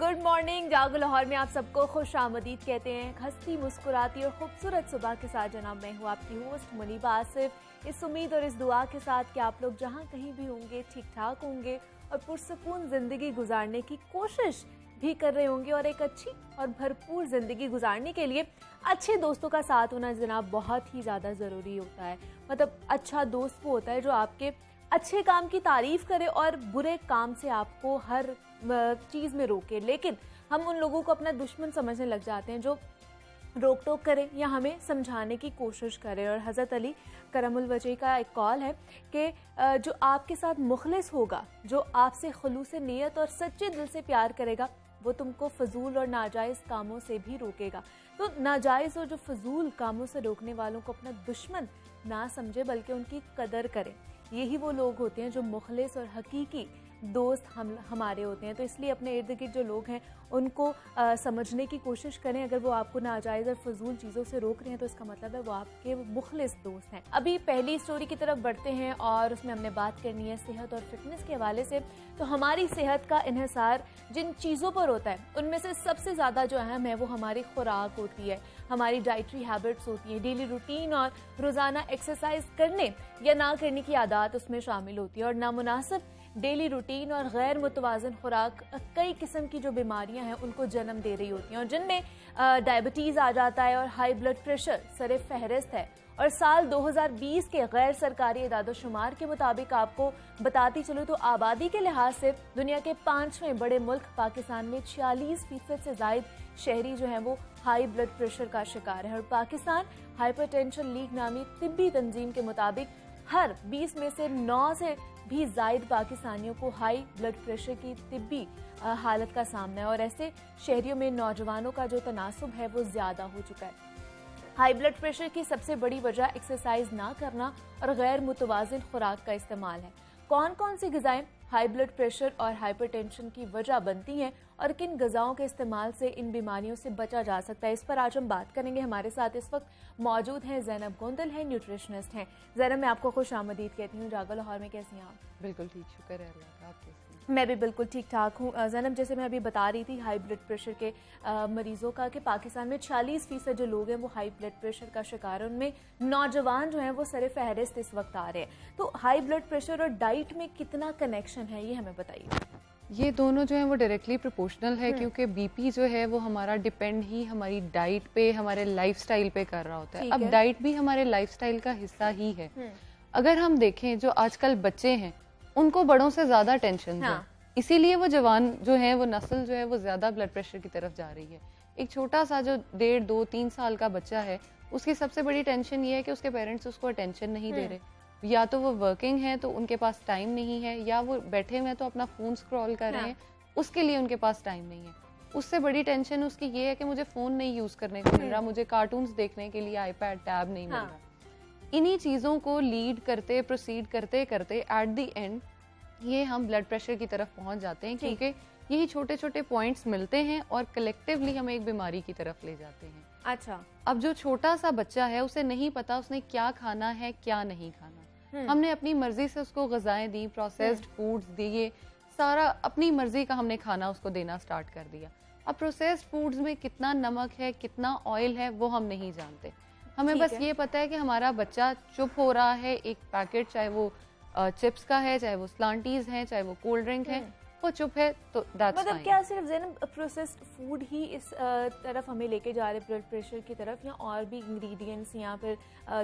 Good morning. जागो लाहौर में आप सबको खुश आमदीद कहते हैं। हंसती मुस्कुराती और खूबसूरत सुबह के साथ जनाब मैं हूँ आपकी होस्ट मुनीबा आसिफ। इस उम्मीद और इस दुआ के साथ कि आप लोग जहाँ कहीं भी होंगे ठीक ठाक होंगे और पुरसुकून जिंदगी गुजारने की कोशिश भी कर रहे होंगे। और एक अच्छी और भरपूर जिंदगी गुजारने के लिए अच्छे दोस्तों का साथ होना जनाब बहुत ही ज़्यादा ज़रूरी होता है। मतलब अच्छा दोस्त वो होता है जो आपके अच्छे काम की तारीफ करे और बुरे काम से आपको हर चीज़ में रोके। लेकिन हम उन लोगों को अपना दुश्मन समझने लग जाते हैं जो रोक टोक करें या हमें समझाने की कोशिश करें। और हज़रत अली करमुल वजह का एक कॉल है कि जो आपके साथ मुखलिस होगा, जो आपसे खुलूस नियत और सच्चे दिल से प्यार करेगा, वो तुमको फजूल और नाजायज़ कामों से भी रोकेगा। तो नाजायज़ और जो फजूल कामों से रोकने वालों को अपना दुश्मन ना समझे बल्कि उनकी कदर करें। यही वो लोग होते हैं जो मुखलिस और हकीकी दोस्त हमारे होते हैं। तो इसलिए अपने इर्द गिर्द जो लोग हैं उनको समझने की कोशिश करें। अगर वो आपको नाजायज़ और फजूल चीज़ों से रोक रहे हैं तो इसका मतलब है वो आपके मुखलिस दोस्त हैं। अभी पहली स्टोरी की तरफ बढ़ते हैं और उसमें हमने बात करनी है सेहत और फिटनेस के हवाले से। तो हमारी सेहत का इन्हिसार जिन चीज़ों पर होता है उनमें से सबसे ज़्यादा जो अहम है वो हमारी खुराक होती है, हमारी डाइटरी हैबिट्स होती हैं, डेली रूटीन और रोज़ाना एक्सरसाइज करने या ना करने की आदत उसमें शामिल होती है। और नामुनासिब डेली रूटीन और गैर मुतवाज़न खुराक कई किस्म की जो बीमारियां हैं उनको जन्म दे रही होती हैं और जिनमें डायबिटीज़ आ जाता है और हाई ब्लड प्रेशर सरे फहरिस्त है। और साल 2020 के गैर सरकारी इदादोशुमार के मुताबिक आपको बताती चलूँ तो आबादी के लिहाज से दुनिया के 5वें बड़े मुल्क पाकिस्तान में 46% से ज़ायद शहरी जो हैं वो हाई ब्लड प्रेशर का शिकार है। और पाकिस्तान हाइपरटेंशन लीग नामी तिब्बी तंजीम के मुताबिक हर 20 में से 9 से भी जायद पाकिस्तानियों को हाई ब्लड प्रेशर की तिब्बी हालत का सामना है। और ऐसे शहरियों में नौजवानों का जो तनासुब है वो ज़्यादा हो चुका है। हाई ब्लड प्रेशर की सबसे बड़ी वजह एक्सरसाइज ना करना और गैर मुतवाज़िन खुराक का इस्तेमाल है। कौन कौन सी ग़िज़ाएं हाई ब्लड प्रेशर और हाइपरटेंशन की वजह बनती हैं और किन ग़िज़ाओं के इस्तेमाल से इन बीमारियों से बचा जा सकता है, इस पर आज हम बात करेंगे। हमारे साथ इस वक्त मौजूद हैं ज़ैनब गोंदल हैं, न्यूट्रिशनिस्ट हैं। ज़ैनब, मैं आपको खुश आमदीद कहती हूँ। जागो लाहौर में कैसी हैं आप? बिल्कुल ठीक, शुक्र है अल्लाह का। आप कैसी हैं? मैं भी बिल्कुल ठीक ठाक हूँ। ज़ैनब, जैसे मैं अभी बता रही थी हाई ब्लड प्रेशर के मरीज़ों का कि पाकिस्तान में 46% जो लोग हैं वो हाई ब्लड प्रेशर का शिकार है। उनमें नौजवान जो हैं वो सरे फहरिस्त इस वक्त आ रहे हैं। तो हाई ब्लड प्रेशर और डाइट में कितना कनेक्शन है ये हमें बताइए। ये दोनों जो हैं वो डायरेक्टली प्रोपोर्शनल है क्योंकि बीपी जो है वो हमारा डिपेंड ही हमारी डाइट पे, हमारे लाइफस्टाइल पे कर रहा होता है। अब डाइट भी हमारे लाइफस्टाइल का हिस्सा ही है। अगर हम देखें जो आजकल बच्चे हैं उनको बड़ों से ज्यादा टेंशन है, इसीलिए वो जवान जो है वो नस्ल जो है वो ज्यादा ब्लड प्रेशर की तरफ जा रही है। एक छोटा सा जो 1.5, 2, 3 साल का बच्चा है उसकी सबसे बड़ी टेंशन ये है कि उसके पेरेंट्स उसको अटेंशन नहीं दे रहे। या तो वो वर्किंग है तो उनके पास टाइम नहीं है, या वो बैठे हुए हैं तो अपना फोन स्क्रॉल कर रहे हैं, उसके लिए उनके पास टाइम नहीं है। उससे बड़ी टेंशन उसकी ये है कि मुझे फोन नहीं यूज करने को मिल रहा, मुझे कार्टून्स देखने के लिए आईपैड टैब नहीं मिल रहा। इन्हीं चीजों को लीड करते प्रोसीड करते करते एट द एंड ये हम ब्लड प्रेशर की तरफ पहुंच जाते हैं क्योंकि यही छोटे छोटे पॉइंट्स मिलते हैं और कलेक्टिवली हमें एक बीमारी की तरफ ले जाते हैं। अच्छा, अब जो छोटा सा बच्चा है उसे नहीं पता उसने क्या खाना है क्या नहीं खाना। हमने अपनी मर्जी से उसको ग़िज़ाएं दी, प्रोसेस्ड फूड्स दिए, सारा अपनी मर्जी का हमने खाना उसको देना स्टार्ट कर दिया। अब प्रोसेस्ड फूड्स में कितना नमक है, कितना ऑयल है वो हम नहीं जानते। हमें बस ये पता है कि हमारा बच्चा चुप हो रहा है, एक पैकेट चाहे वो चिप्स का है, चाहे वो स्लांटीज है, चाहे वो कोल्ड ड्रिंक है, वो चुप है तो दैट्स मतलब क्या सिर्फ ज़ैनब प्रोसेस्ड फूड ही इस तरफ हमें लेके जा रहे ब्लड प्रेशर की तरफ, या और भी इंग्रेडिएंट्स या फिर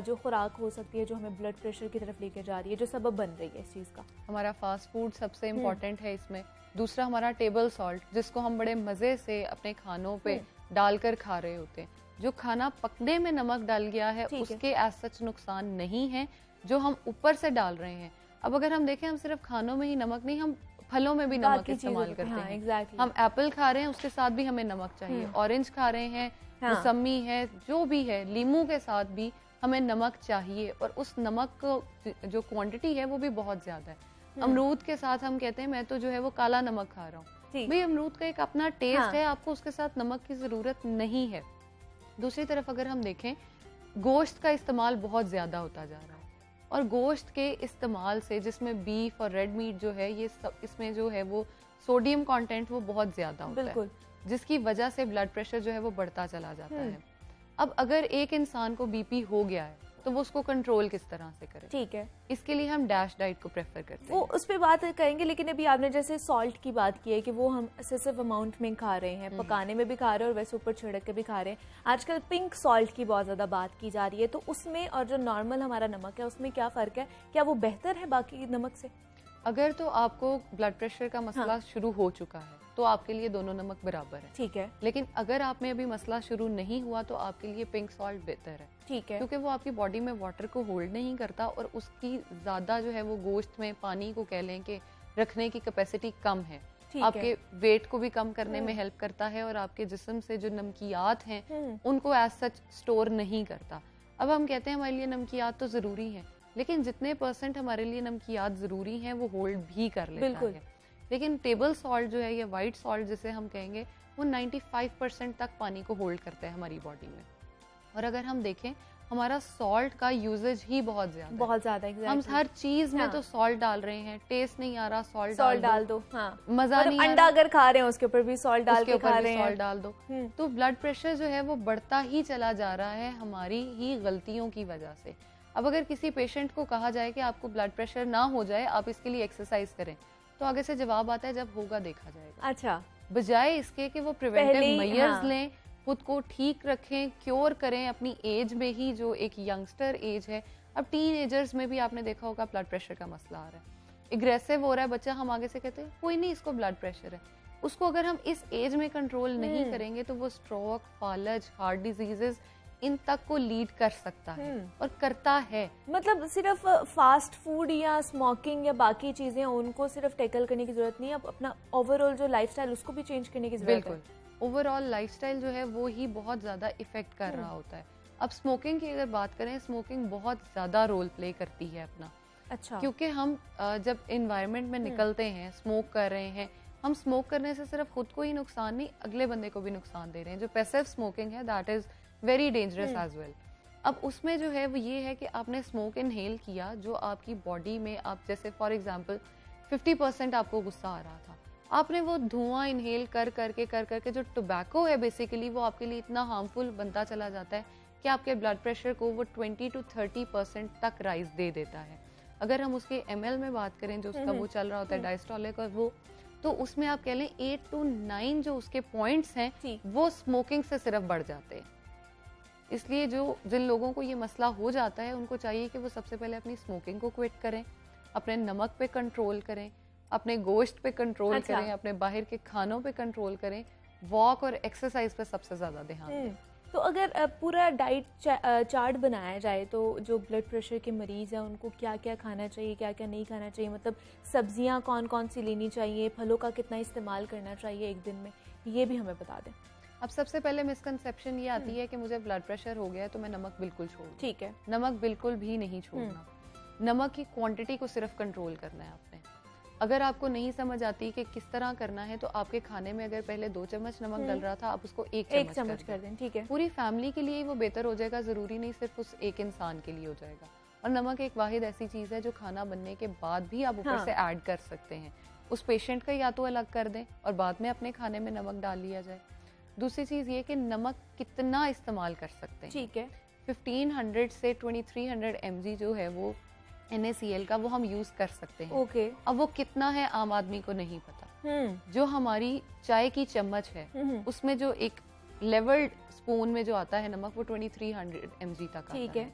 जो खुराक हो सकती है जो हमें ब्लड प्रेशर की तरफ लेके जा रही है, जो सबब बन रही है इस चीज़ का? हमारा फास्ट फूड सबसे इम्पोर्टेंट है इसमें। दूसरा हमारा टेबल सॉल्ट जिसको हम बड़े मज़े से अपने खानों पे डालकर खा रहे होते हैं। जो खाना पकने में नमक डाल गया है उसके एज सच नुकसान नहीं है जो हम ऊपर से डाल रहे हैं। अब अगर हम देखें हम सिर्फ खानों में ही नमक नहीं, हम फलों में भी नमक इस्तेमाल करते हैं। exactly. हम एप्पल खा रहे हैं उसके साथ भी हमें नमक चाहिए, ऑरेंज खा रहे हैं, मौसमी है, जो भी है, लीमू के साथ भी हमें नमक चाहिए और उस नमक को जो क्वांटिटी है वो भी बहुत ज्यादा है। अमरूद के साथ हम कहते हैं मैं तो जो है वो काला नमक खा रहा हूँ, भाई अमरूद का एक अपना टेस्ट है, आपको उसके साथ नमक की जरूरत नहीं है। दूसरी तरफ अगर हम देखें गोश्त का इस्तेमाल बहुत ज्यादा होता जा रहा है और गोश्त के इस्तेमाल से जिसमें बीफ और रेड मीट जो है ये सब, इसमें जो है वो सोडियम कंटेंट वो बहुत ज्यादा होता बिल्कुल। है, जिसकी वजह से ब्लड प्रेशर जो है वो बढ़ता चला जाता है। अब अगर एक इंसान को बीपी हो गया है तो वो उसको कंट्रोल किस तरह से करे? ठीक है, इसके लिए हम डैश डाइट को प्रेफर करते वो हैं। उस पे बात करेंगे, लेकिन अभी आपने जैसे सॉल्ट की बात की है कि वो हम एक्सेसिव अमाउंट में खा रहे हैं, पकाने में भी खा रहे हैं और वैसे ऊपर छिड़क के भी खा रहे हैं। आजकल पिंक सॉल्ट की बहुत ज़्यादा बात की जा रही है, तो उसमें और जो नॉर्मल हमारा नमक है उसमें क्या फ़र्क है? क्या वो बेहतर है बाकी नमक से? अगर तो आपको ब्लड प्रेशर का मसला शुरू हो चुका है तो आपके लिए दोनों नमक बराबर है। ठीक है, लेकिन अगर आप में अभी मसला शुरू नहीं हुआ तो आपके लिए पिंक सॉल्ट बेहतर है। ठीक है, क्योंकि वो आपकी बॉडी में वाटर को होल्ड नहीं करता और उसकी ज़्यादा जो है वो गोश्त में पानी को कह लें कि रखने की कैपेसिटी कम है। आपके वेट को भी कम करने में हेल्प करता है और आपके जिस्म से जो नमकियात हैं उनको एज सच स्टोर नहीं करता। अब हम कहते हैं हमारे लिए नमकियात तो ज़रूरी हैं, लेकिन जितने % हमारे लिए नमकियात ज़रूरी हैं वो होल्ड भी कर लेता है। लेकिन टेबल सॉल्ट जो है या वाइट सॉल्ट जिसे हम कहेंगे वो 95% तक पानी को होल्ड करता है हमारी बॉडी में। और अगर हम देखें हमारा सॉल्ट का यूजेज ही बहुत ज्यादा है। हम हर चीज में तो सॉल्ट डाल रहे हैं, टेस्ट नहीं आ रहा सॉल्ट डाल दो। मजा नहीं, अंडा अगर खा रहे हैं उसके ऊपर भी सॉल्ट डाल के खा रहे हैं, सॉल्ट डाल दो। तो ब्लड प्रेशर जो है वो बढ़ता ही चला जा रहा है हमारी ही गलतियों की वजह से। अब अगर किसी पेशेंट को कहा जाए कि आपको ब्लड प्रेशर ना हो जाए, आप इसके लिए एक्सरसाइज करें, तो आगे से जवाब आता है जब होगा देखा जाएगा। अच्छा, बजाय इसके कि वो प्रिवेंटिव मेजर्स लें, खुद को ठीक रखें, क्योर करें अपनी एज में ही, जो एक यंगस्टर एज है। अब टीनेजर्स में भी आपने देखा होगा ब्लड प्रेशर का मसला आ रहा है, एग्रेसिव हो रहा है बच्चा, हम आगे से कहते हैं कोई नहीं इसको ब्लड प्रेशर है। उसको अगर हम इस एज में कंट्रोल नहीं करेंगे तो वो स्ट्रोक, फालज, हार्ट डिजीजेस इन तक को लीड कर सकता है और करता है। मतलब सिर्फ फास्ट फूड या स्मोकिंग या बाकी चीजें उनको सिर्फ टैकल करने की जरूरत नहीं है, अब अपना ओवरऑल जो लाइफस्टाइल उसको भी चेंज करने की जरूरत है। बिल्कुल, ओवरऑल लाइफस्टाइल जो है वो ही बहुत ज्यादा इफेक्ट कर रहा होता है। अब स्मोकिंग की अगर बात करें, स्मोकिंग बहुत ज्यादा रोल प्ले करती है अपना। अच्छा, क्योंकि हम जब एनवायरनमेंट में निकलते हैं, स्मोक कर रहे हैं, हम स्मोक करने से सिर्फ खुद को ही नुकसान नहीं, अगले बंदे को भी नुकसान दे रहे हैं। जो पैसिव स्मोकिंग है that is very dangerous as well. अब उसमें जो है वो ये है कि आपने स्मोक इनहेल किया, जो आपकी बॉडी में, आप जैसे फॉर एग्जांपल 50% आपको गुस्सा आ रहा था, आपने वो धुआं इनहेल कर करके जो टोबैको है बेसिकली वो आपके लिए इतना हार्मफुल बनता चला जाता है कि आपके ब्लड प्रेशर को वो 20 to 30% तक राइज दे देता है। अगर हम उसके ml में बात करें जो उसका वो चल रहा होता है डायस्टोलिक और वो, तो उसमें आप कह लें 8 to 9 जो उसके पॉइंट्स हैं वो स्मोकिंग से सिर्फ बढ़ जाते हैं। इसलिए जिन लोगों को ये मसला हो जाता है उनको चाहिए कि वो सबसे पहले अपनी स्मोकिंग को क्विट करें, अपने नमक पे कंट्रोल करें, अपने गोश्त पे कंट्रोल करें, अपने बाहर के खानों पे कंट्रोल करें, वॉक और एक्सरसाइज पे सबसे ज्यादा ध्यान दें। तो अगर पूरा डाइट चार्ट बनाया जाए तो जो ब्लड प्रेशर के मरीज हैं उनको क्या क्या खाना चाहिए, क्या क्या नहीं खाना चाहिए, मतलब सब्जियां कौन कौन सी लेनी चाहिए, फलों का कितना इस्तेमाल करना चाहिए एक दिन में, ये भी हमें बता दें। अब सबसे पहले मिसकंसेप्शन ये आती है कि मुझे ब्लड प्रेशर हो गया है तो मैं नमक बिल्कुल छोड़ दूं। ठीक है, नमक बिल्कुल भी नहीं छोड़ना। नमक की क्वांटिटी को सिर्फ कंट्रोल करना है आपने। अगर आपको नहीं समझ आती कि किस तरह करना है तो आपके खाने में अगर पहले 2 चम्मच नमक डल रहा था आप उसको 1 चम्मच कर दें। ठीक है, पूरी फैमिली के लिए वो बेहतर हो जाएगा, जरूरी नहीं सिर्फ उस एक इंसान के लिए हो जाएगा। और नमक एक वाहिद ऐसी चीज है जो खाना बनने के बाद भी आप ऊपर से ऐड कर सकते हैं। उस पेशेंट का या तो अलग कर दें और बाद में अपने खाने में नमक डाल लिया जाए। दूसरी चीज ये कि नमक कितना इस्तेमाल कर सकते हैं। ठीक है, 1500 से 2300 mg जो है वो NaCl का वो हम यूज कर सकते हैं। ओके, अब वो कितना है आम आदमी को नहीं पता। जो हमारी चाय की चम्मच है उसमें जो एक लेवल्ड स्पून में जो आता है नमक वो 2300 mg तक आता है। ठीक है,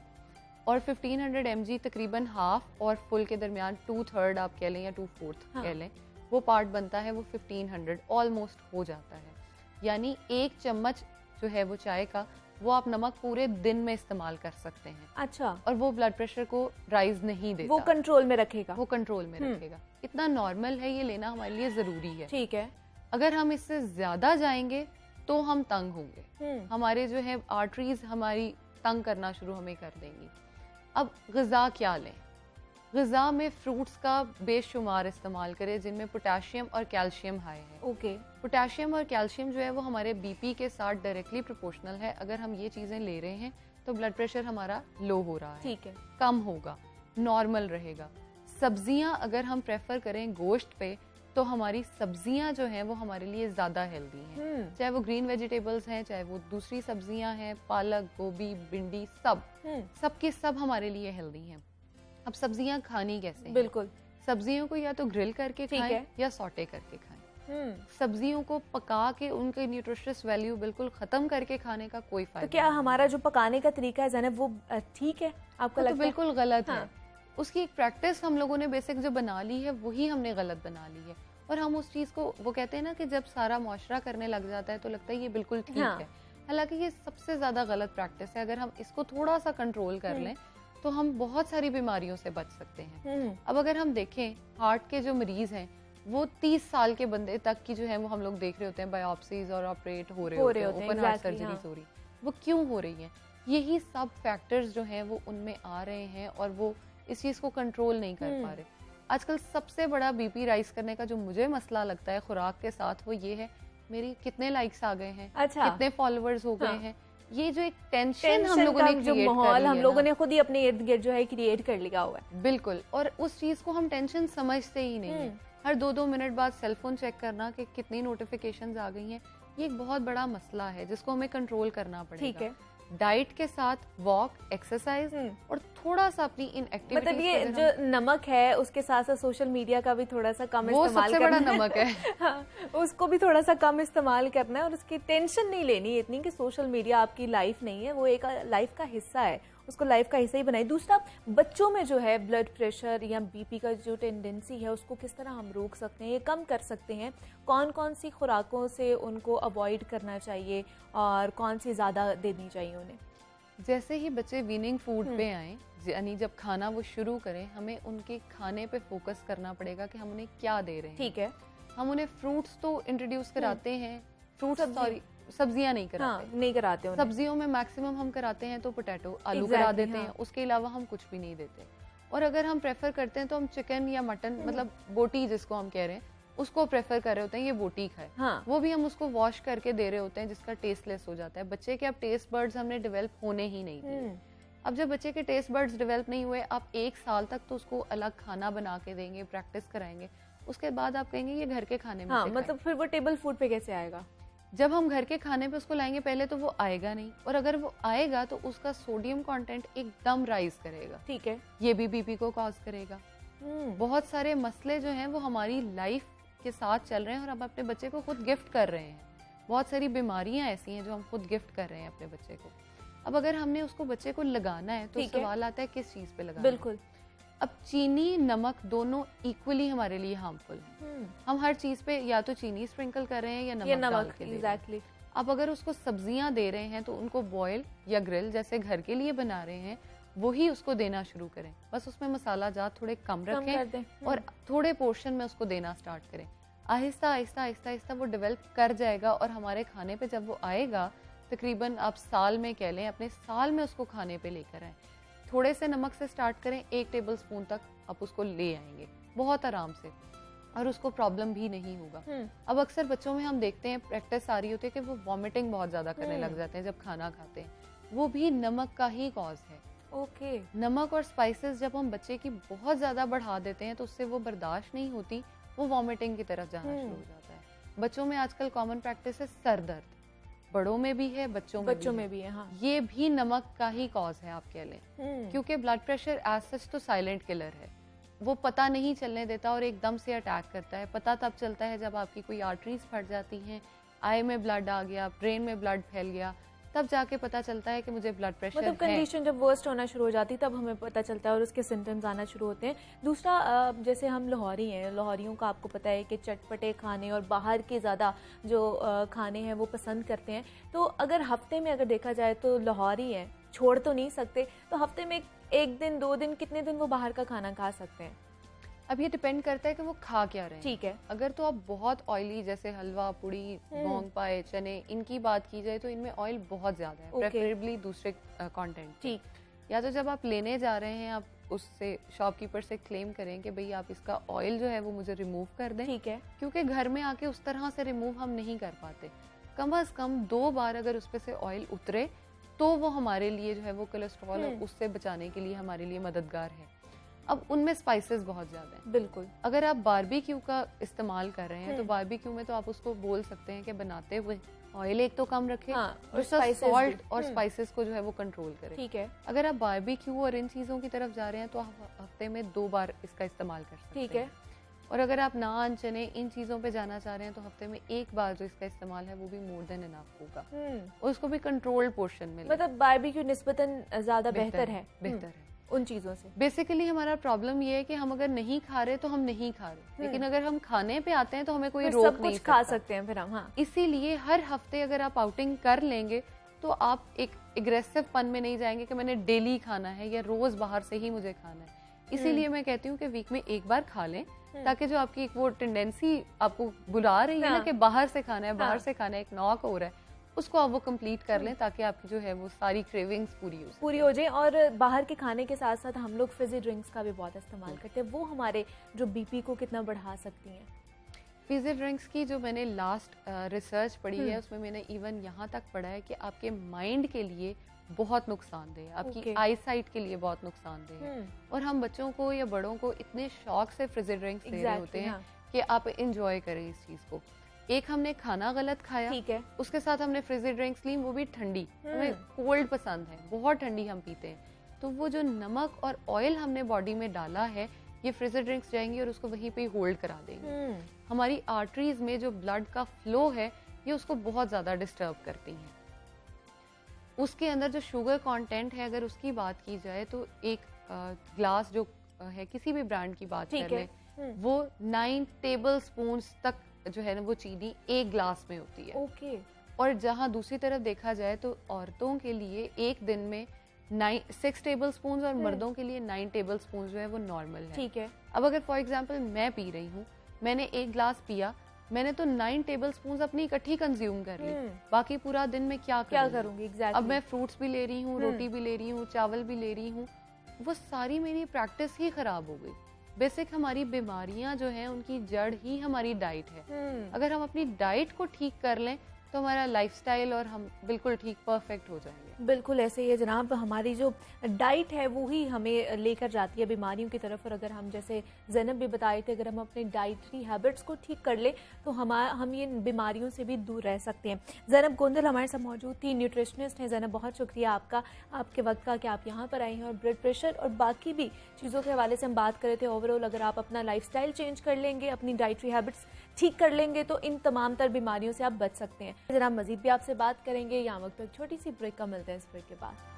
और 1500 mg तकरीबन हाफ और फुल के दरमियान 2/3 आप कह लें या 2/4 कह लें, वो पार्ट बनता है, वो 1500 ऑलमोस्ट हो जाता है। यानी 1 चम्मच जो है वो चाय का वो आप नमक पूरे दिन में इस्तेमाल कर सकते हैं। अच्छा, और वो ब्लड प्रेशर को राइज नहीं देता, वो कंट्रोल में रखेगा, वो कंट्रोल में रखेगा। इतना नॉर्मल है, ये लेना हमारे लिए जरूरी है। ठीक है, अगर हम इससे ज्यादा जाएंगे तो हम तंग होंगे, हमारे जो है आर्टरीज हमारी तंग करना शुरू हमें कर देंगी। अब ग़िज़ा क्या लें? ग़िज़ा में फ्रूट्स का बेशुमार इस्तेमाल करें जिनमें पोटेशियम और कैल्शियम हाई है। ओके, पोटेशियम और कैल्शियम जो है वो हमारे बीपी के साथ डायरेक्टली प्रोपोर्शनल है। अगर हम ये चीज़ें ले रहे हैं तो ब्लड प्रेशर हमारा लो हो रहा है, ठीक है, कम होगा, नॉर्मल रहेगा। सब्जियां अगर हम प्रेफर करें गोश्त पे तो हमारी सब्जियां जो हैं वो हमारे लिए ज़्यादा हेल्दी हैं। चाहे वो ग्रीन वेजिटेबल्स हैं, चाहे वो दूसरी सब्जियां हैं, पालक, गोभी, भिंडी, सब की सब हमारे लिए हेल्दी हैं। अब सब्जियां खानी कैसे हैं? बिल्कुल, सब्जियों को या तो ग्रिल करके खाएं या सॉटे करके खाएं। सब्जियों को पका के उनके न्यूट्रिशियस वैल्यू बिल्कुल खत्म करके खाने का कोई फायदा तो क्या हमारा जो पकाने का तरीका है ज़ैनब वो ठीक है आपको लगता है? तो बिल्कुल गलत है। उसकी एक प्रैक्टिस हम लोगों ने बेसिक जो बना ली है वही हमने गलत बना ली है, और हम उस चीज को, वो कहते हैं ना कि जब सारा मुआशरा करने लग जाता है तो लगता है ये बिल्कुल ठीक है। हालांकि ये सबसे ज्यादा गलत प्रैक्टिस है। अगर हम इसको थोड़ा सा कंट्रोल कर लें तो हम बहुत सारी बीमारियों से बच सकते हैं। अब अगर हम देखें, हार्ट के जो मरीज हैं वो 30 साल के बंदे तक की जो है वो हम लोग देख रहे होते हैं, बायोप्सीज और ऑपरेट हो रहे होते हैं, ओपन हार्ट सर्जरीज हो रही, वो क्यों हो रही है? यही सब फैक्टर्स जो हैं वो उनमें आ रहे हैं और वो इस चीज को कंट्रोल नहीं कर पा रहे। आजकल सबसे बड़ा बीपी राइज करने का जो मुझे मसला लगता है खुराक के साथ, वो ये है मेरी कितने लाइक्स आ गए हैं, कितने फॉलोअर्स हो गए हैं। ये जो एक टेंशन हम लोगों ने जो माहौल हम लोगों ने खुद ही अपने इर्द गिर्द जो है क्रिएट कर लिया हुआ है। बिल्कुल, और उस चीज को हम टेंशन समझते ही नहीं है। हर 2-2 मिनट बाद सेलफोन चेक करना कि कितनी नोटिफिकेशंस आ गई हैं, ये एक बहुत बड़ा मसला है जिसको हमें कंट्रोल करना पड़ेगा। ठीक है, डाइट के साथ वॉक, एक्सरसाइज और थोड़ा सा अपनी इनएक्टिविटी, मतलब ये जो नमक है उसके साथ साथ सोशल मीडिया का भी थोड़ा सा कम इस्तेमाल करना है। बड़ा नमक है। हाँ, उसको भी थोड़ा सा कम इस्तेमाल करना है और उसकी टेंशन नहीं लेनी इतनी कि सोशल मीडिया आपकी लाइफ नहीं है, वो एक लाइफ का हिस्सा है, उसको लाइफ का हिस्सा ही बनाए। दूसरा, बच्चों में जो है ब्लड प्रेशर या बीपी का जो टेंडेंसी है उसको किस तरह हम रोक सकते हैं, ये कम कर सकते हैं? कौन कौन सी खुराकों से उनको अवॉइड करना चाहिए और कौन सी ज़्यादा देनी चाहिए उन्हें? जैसे ही बच्चे वीनिंग फूड पे आए, यानी जब खाना वो शुरू करें, हमें उनके खाने पे फोकस करना पड़ेगा कि हम उन्हें क्या दे रहे हैं। ठीक है, हम उन्हें फ्रूट्स तो इंट्रोड्यूस कराते हैं, फ्रूट्स सॉरी सब्जियां नहीं कराते। नहीं कराते उन्हें। सब्जियों में मैक्सिमम हम कराते हैं तो पोटैटो, आलू करा देते हैं, उसके अलावा हम कुछ भी नहीं देते। और अगर हम प्रेफर करते हैं तो हम चिकन या मटन, मतलब बोटी जिसको हम कह रहे हैं, उसको प्रेफर कर रहे होते हैं, ये बोटी खाए। वो भी हम उसको वॉश करके दे रहे होते हैं जिसका टेस्टलेस हो जाता है। बच्चे के अब टेस्ट बर्ड्स हमने डेवलप होने ही नहीं दिए। अब जब बच्चे के टेस्ट बर्ड्स डेवलप नहीं हुए, आप 1 साल तक तो उसको अलग खाना बना के देंगे, प्रैक्टिस कराएंगे, उसके बाद आप कहेंगे ये घर के खाने में से मतलब फिर वो टेबल फूड पे कैसे आएगा? जब हम घर के खाने पे उसको लाएंगे पहले तो वो आएगा नहीं, और अगर वो आएगा तो उसका सोडियम कंटेंट एकदम राइज करेगा। ठीक है, ये भी बीपी को कॉज करेगा। बहुत सारे मसले जो हैं वो हमारी लाइफ के साथ चल रहे हैं और हम अपने बच्चे को खुद गिफ्ट कर रहे हैं। बहुत सारी बीमारियां ऐसी हैं जो हम खुद गिफ्ट कर रहे हैं अपने बच्चे को। अब अगर हमने उसको बच्चे को लगाना है तो सवाल आता है किस चीज पे लगाना। बिल्कुल, अब चीनी नमक दोनों इक्वली हमारे लिए हार्मफुल हैं। हम हर चीज पे या तो चीनी स्प्रिंकल कर रहे हैं या नमक डाल के एग्जैक्टली। अब अगर उसको सब्जियां दे रहे हैं तो उनको बॉयल या ग्रिल जैसे घर के लिए बना रहे हैं वही उसको देना शुरू करें। बस उसमें मसाला जात थोड़े कम रखें और थोड़े पोर्शन में उसको देना स्टार्ट करें। आहिस्ता आहिस्ता आहिस्ता आहिस्ता वो डेवलप कर जाएगा और हमारे खाने पे जब वो आएगा, तकरीबन आप साल में कह लें, अपने साल में उसको खाने पे लेकर आए। थोड़े से नमक से स्टार्ट करें, 1 टेबलस्पून तक आप उसको ले आएंगे बहुत आराम से और उसको प्रॉब्लम भी नहीं होगा। अब अक्सर बच्चों में हम देखते हैं प्रैक्टिस आ रही होती है कि वो वॉमिटिंग बहुत ज्यादा करने लग जाते हैं जब खाना खाते हैं, वो भी नमक का ही कॉज है। ओके, नमक और स्पाइसेस जब हम बच्चे की बहुत ज्यादा बढ़ा देते हैं तो उससे वो बर्दाश्त नहीं होती, वो वॉमिटिंग की तरफ जाना शुरू हो जाता है। बच्चों में आजकल कॉमन प्रैक्टिस है सर दर्द, बड़ों में भी है, बच्चों में भी है। हाँ, ये भी नमक का ही कॉज है आप कह लें, क्योंकि ब्लड प्रेशर एज सच तो साइलेंट किलर है, वो पता नहीं चलने देता और एकदम से अटैक करता है। पता तब चलता है जब आपकी कोई आर्टरीज फट जाती हैं, आई में ब्लड आ गया, ब्रेन में ब्लड फैल गया, तब जाके पता चलता है कि मुझे ब्लड प्रेशर है। मतलब कंडीशन जब वर्स्ट होना शुरू हो जाती है तब हमें पता चलता है और उसके सिम्टम्स आना शुरू होते हैं। दूसरा, जैसे हम लाहौरी हैं, लाहौरियों का आपको पता है कि चटपटे खाने और बाहर के ज़्यादा जो खाने हैं वो पसंद करते हैं। तो अगर हफ्ते में अगर देखा जाए तो लाहौरी हैं, छोड़ तो नहीं सकते, तो हफ्ते में 1 दिन 2 दिन कितने दिन वो बाहर का खाना खा सकते हैं? अब ये डिपेंड करता है कि वो खा क्या रहे हैं। ठीक है, अगर तो आप बहुत ऑयली जैसे हलवा, पुड़ी, मूंग पाए, चने, इनकी बात की जाए तो इनमें ऑयल बहुत ज्यादा है, प्रेफरेबली दूसरे कंटेंट। ठीक, या तो जब आप लेने जा रहे हैं आप उससे शॉपकीपर से क्लेम करें कि भाई आप इसका ऑयल जो है वो मुझे रिमूव कर दें। ठीक है, क्योंकि घर में आके उस तरह से रिमूव हम नहीं कर पाते। कम से कम 2 बार अगर उस पे से ऑयल उतरे तो वो हमारे लिए जो है वो कोलेस्ट्रॉल उससे बचाने के लिए हमारे लिए मददगार है। अब उनमें स्पाइसेस बहुत ज्यादा हैं। बिल्कुल। अगर आप बारबेक्यू का इस्तेमाल कर रहे हैं तो बारबेक्यू में तो आप उसको बोल सकते हैं कि बनाते हुए ऑयल एक तो कम रखें, और सॉल्ट और स्पाइसेस को जो है वो कंट्रोल करें। ठीक है। अगर आप बारबेक्यू और इन चीजों की तरफ जा रहे हैं तो आप हफ्ते में 2 बार इसका इस्तेमाल कर सकते हैं। ठीक है। और अगर आप नान, चने, इन चीजों पे जाना चाह रहे हैं तो हफ्ते में 1 बार जो इसका इस्तेमाल है वो भी मोर देन इनफ होगा, और उसको भी कंट्रोल्ड पोर्शन में। मतलब बारबेक्यू निस्बतन ज्यादा बेहतर है उन चीजों से। बेसिकली हमारा प्रॉब्लम ये है कि हम अगर नहीं खा रहे तो हम नहीं खा रहे, लेकिन अगर हम खाने पे आते हैं तो हमें कोई रोक नहीं सकता। खा सकते हैं फिर हम। हाँ। इसीलिए हर हफ्ते अगर आप आउटिंग कर लेंगे तो आप एक एग्रेसिव पन में नहीं जाएंगे कि मैंने डेली खाना है या रोज बाहर से ही मुझे खाना है। इसीलिए मैं कहती हूँ कि वीक में 1 बार खा लें, ताकि जो आपकी एक वो टेंडेंसी आपको बुला रही है ना कि बाहर से खाना है, बाहर से खाना है, एक नॉक हो रहा है, उसको आप वो कंप्लीट कर लें, ताकि आपकी जो है वो सारी क्रेविंग्स पूरी हो जाए। और बाहर के खाने के साथ साथ हम लोग फिजी ड्रिंक्स का भी बहुत इस्तेमाल करते हैं, वो हमारे जो बीपी को कितना बढ़ा सकती हैं। फिजी ड्रिंक्स की जो मैंने लास्ट रिसर्च पढ़ी है उसमें मैंने इवन यहाँ तक पढ़ा है कि आपके माइंड के लिए बहुत नुकसानदेह है, आपकी आई साइट के लिए बहुत नुकसानदेह है। और हम बच्चों को या बड़ों को इतने शौक से फिजी ड्रिंक्स दे रहे होते हैं कि आप इंजॉय करें इस चीज को। एक हमने खाना गलत खाया, ठीक है, उसके साथ हमने फ्रिजी ड्रिंक्स ली, वो भी ठंडी, हमें कोल्ड पसंद है, बहुत ठंडी हम पीते हैं, तो वो जो नमक और ऑयल हमने बॉडी में डाला है ये फ्रिजी ड्रिंक्स जाएंगी और उसको वहीं पे होल्ड करा देंगे। हमारी आर्टरीज में जो ब्लड का फ्लो है ये उसको बहुत ज्यादा डिस्टर्ब करती हैं। उसके अंदर जो शुगर कंटेंट है अगर उसकी बात की जाए तो एक ग्लास जो है किसी भी ब्रांड की बात कर लें वो 9 टेबल स्पून तक जो है ना वो चीनी एक ग्लास में होती है। ओके। और जहां दूसरी तरफ देखा जाए तो औरतों के लिए एक दिन में 6 टेबल स्पून और मर्दों के लिए 9 टेबल स्पून जो है वो नॉर्मल है। ठीक है। अब अगर फॉर एग्जांपल मैं पी रही हूँ, मैंने 1 ग्लास पिया, मैंने तो 9 टेबल स्पून अपनी इकट्ठी कंज्यूम कर ली, बाकी पूरा दिन में क्या करूंगी। exactly. अब मैं फ्रूट्स भी ले रही हूँ, रोटी भी ले रही हूँ, चावल भी ले रही हूँ, वो सारी मेरी प्रैक्टिस ही खराब हो गई। बेसिक हमारी बीमारियां जो हैं उनकी जड़ ही हमारी डाइट है। अगर हम अपनी डाइट को ठीक कर लें तो हमारा लाइफस्टाइल और हम बिल्कुल ठीक परफेक्ट हो जाएंगे। बिल्कुल ऐसे ही है जनाब, हमारी जो डाइट है वो ही हमें लेकर जाती है बीमारियों की तरफ। और अगर हम जैसे ज़ैनब भी बताए थे, अगर हम अपने डाइटरी हैबिट्स को ठीक कर ले तो हम ये बीमारियों से भी दूर रह सकते हैं। ज़ैनब गोंदल हमारे साथ मौजूद थी, न्यूट्रिशनिस्ट हैं। ज़ैनब बहुत शुक्रिया आपका, आपके वक्त का कि आप यहाँ पर आई हैं। और ब्लड प्रेशर और बाकी भी चीज़ों के हवाले से हम बात कर रहे थे। ओवरऑल अगर आप अपना लाइफस्टाइल चेंज कर लेंगे, अपनी डाइटरी हैबिट्स ठीक कर लेंगे तो इन तमाम तर बीमारियों से आप बच सकते हैं। जनाब मजीद भी आपसे बात करेंगे, यहाँ वक्त एक छोटी सी ब्रेक का मिलते हैं। इस ब्रेक के बाद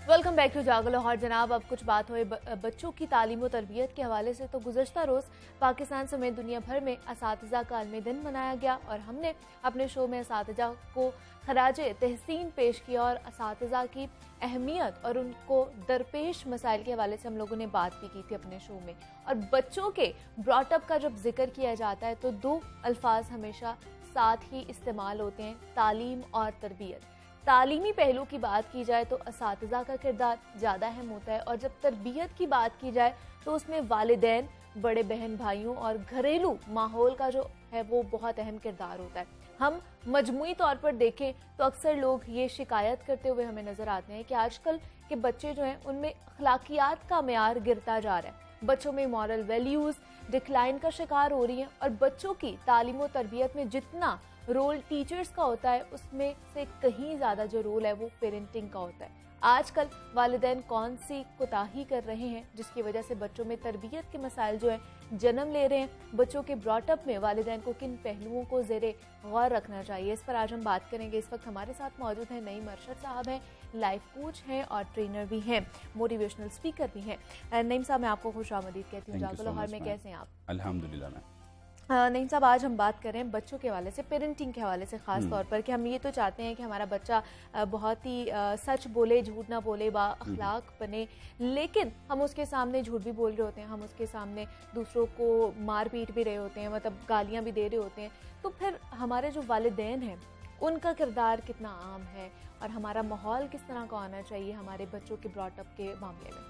वेलकम बैक टू जागो लाहौर। जनाब अब कुछ बात हुई बच्चों की तालीम और तरबियत के हवाले से। तो गुज़श्ता रोज़ पाकिस्तान समेत दुनिया भर में असातिज़ा का आलमी दिन मनाया गया और हमने अपने शो में असातिज़ा को खराजे तहसीन पेश किया और असातिज़ा की अहमियत और उनको दरपेश मसाइल के हवाले से हम लोगों ने बात भी की थी अपने शो में। और बच्चों के ब्रॉटअप का जब जिक्र किया जाता है तो 2 अल्फाज हमेशा साथ ही इस्तेमाल होते हैं, तालीम और तरबियत। तालीमी पहलू की बात की जाए तो असातिज़ा का किरदार ज़्यादा अहम होता है, और जब तरबियत की बात की जाए तो उसमें वालिदैन, बड़े बहन भाइयों और घरेलू माहौल का जो है वो बहुत अहम किरदार होता है। हम मजमूई तौर पर देखें तो अक्सर लोग ये शिकायत करते हुए हमें नज़र आते हैं कि आजकल के बच्चे जो हैं उनमें अखलाकियात का मेयार गिरता जा रहा है, बच्चों में मॉरल वैल्यूज़ डिक्लाइन का शिकार हो रही हैं। और बच्चों की तालीम और तरबियत में जितना रोल टीचर्स का होता है उसमें से कहीं ज़्यादा जो रोल है वो पेरेंटिंग का होता है। आजकल वालिदैन कौन सी कोताही कर रहे हैं जिसकी वजह से बच्चों में तरबियत के मसाइल जो है जन्म ले रहे हैं, बच्चों के ब्रॉटअप में वालिदैन को किन पहलुओं को ज़ेरे गौर रखना चाहिए, इस पर आज हम बात करेंगे। इस वक्त हमारे साथ मौजूद हैं नईम अरशद साहब हैं, लाइफ कोच हैं और ट्रेनर भी हैं, मोटिवेशनल स्पीकर भी हैं। नईम साहब मैं आपको खुशामदीद कहती हूँ जागो लाहौर में। कैसे हैं आप? अल्हम्दुलिल्लाह। मैं नहीं साहब, आज हम बात कर रहे हैं बच्चों के हवाले से, पेरेंटिंग के हवाले से ख़ास तौर पर, कि हम ये तो चाहते हैं कि हमारा बच्चा बहुत ही सच बोले, झूठ ना बोले, बा अखलाक बने, लेकिन हम उसके सामने झूठ भी बोल रहे होते हैं, हम उसके सामने दूसरों को मार पीट भी रहे होते हैं, मतलब गालियाँ भी दे रहे होते हैं। तो फिर हमारे जो वालिदैन हैं उनका किरदार कितना आम है और हमारा माहौल किस तरह का होना चाहिए हमारे बच्चों के ब्रॉटअप के मामले में?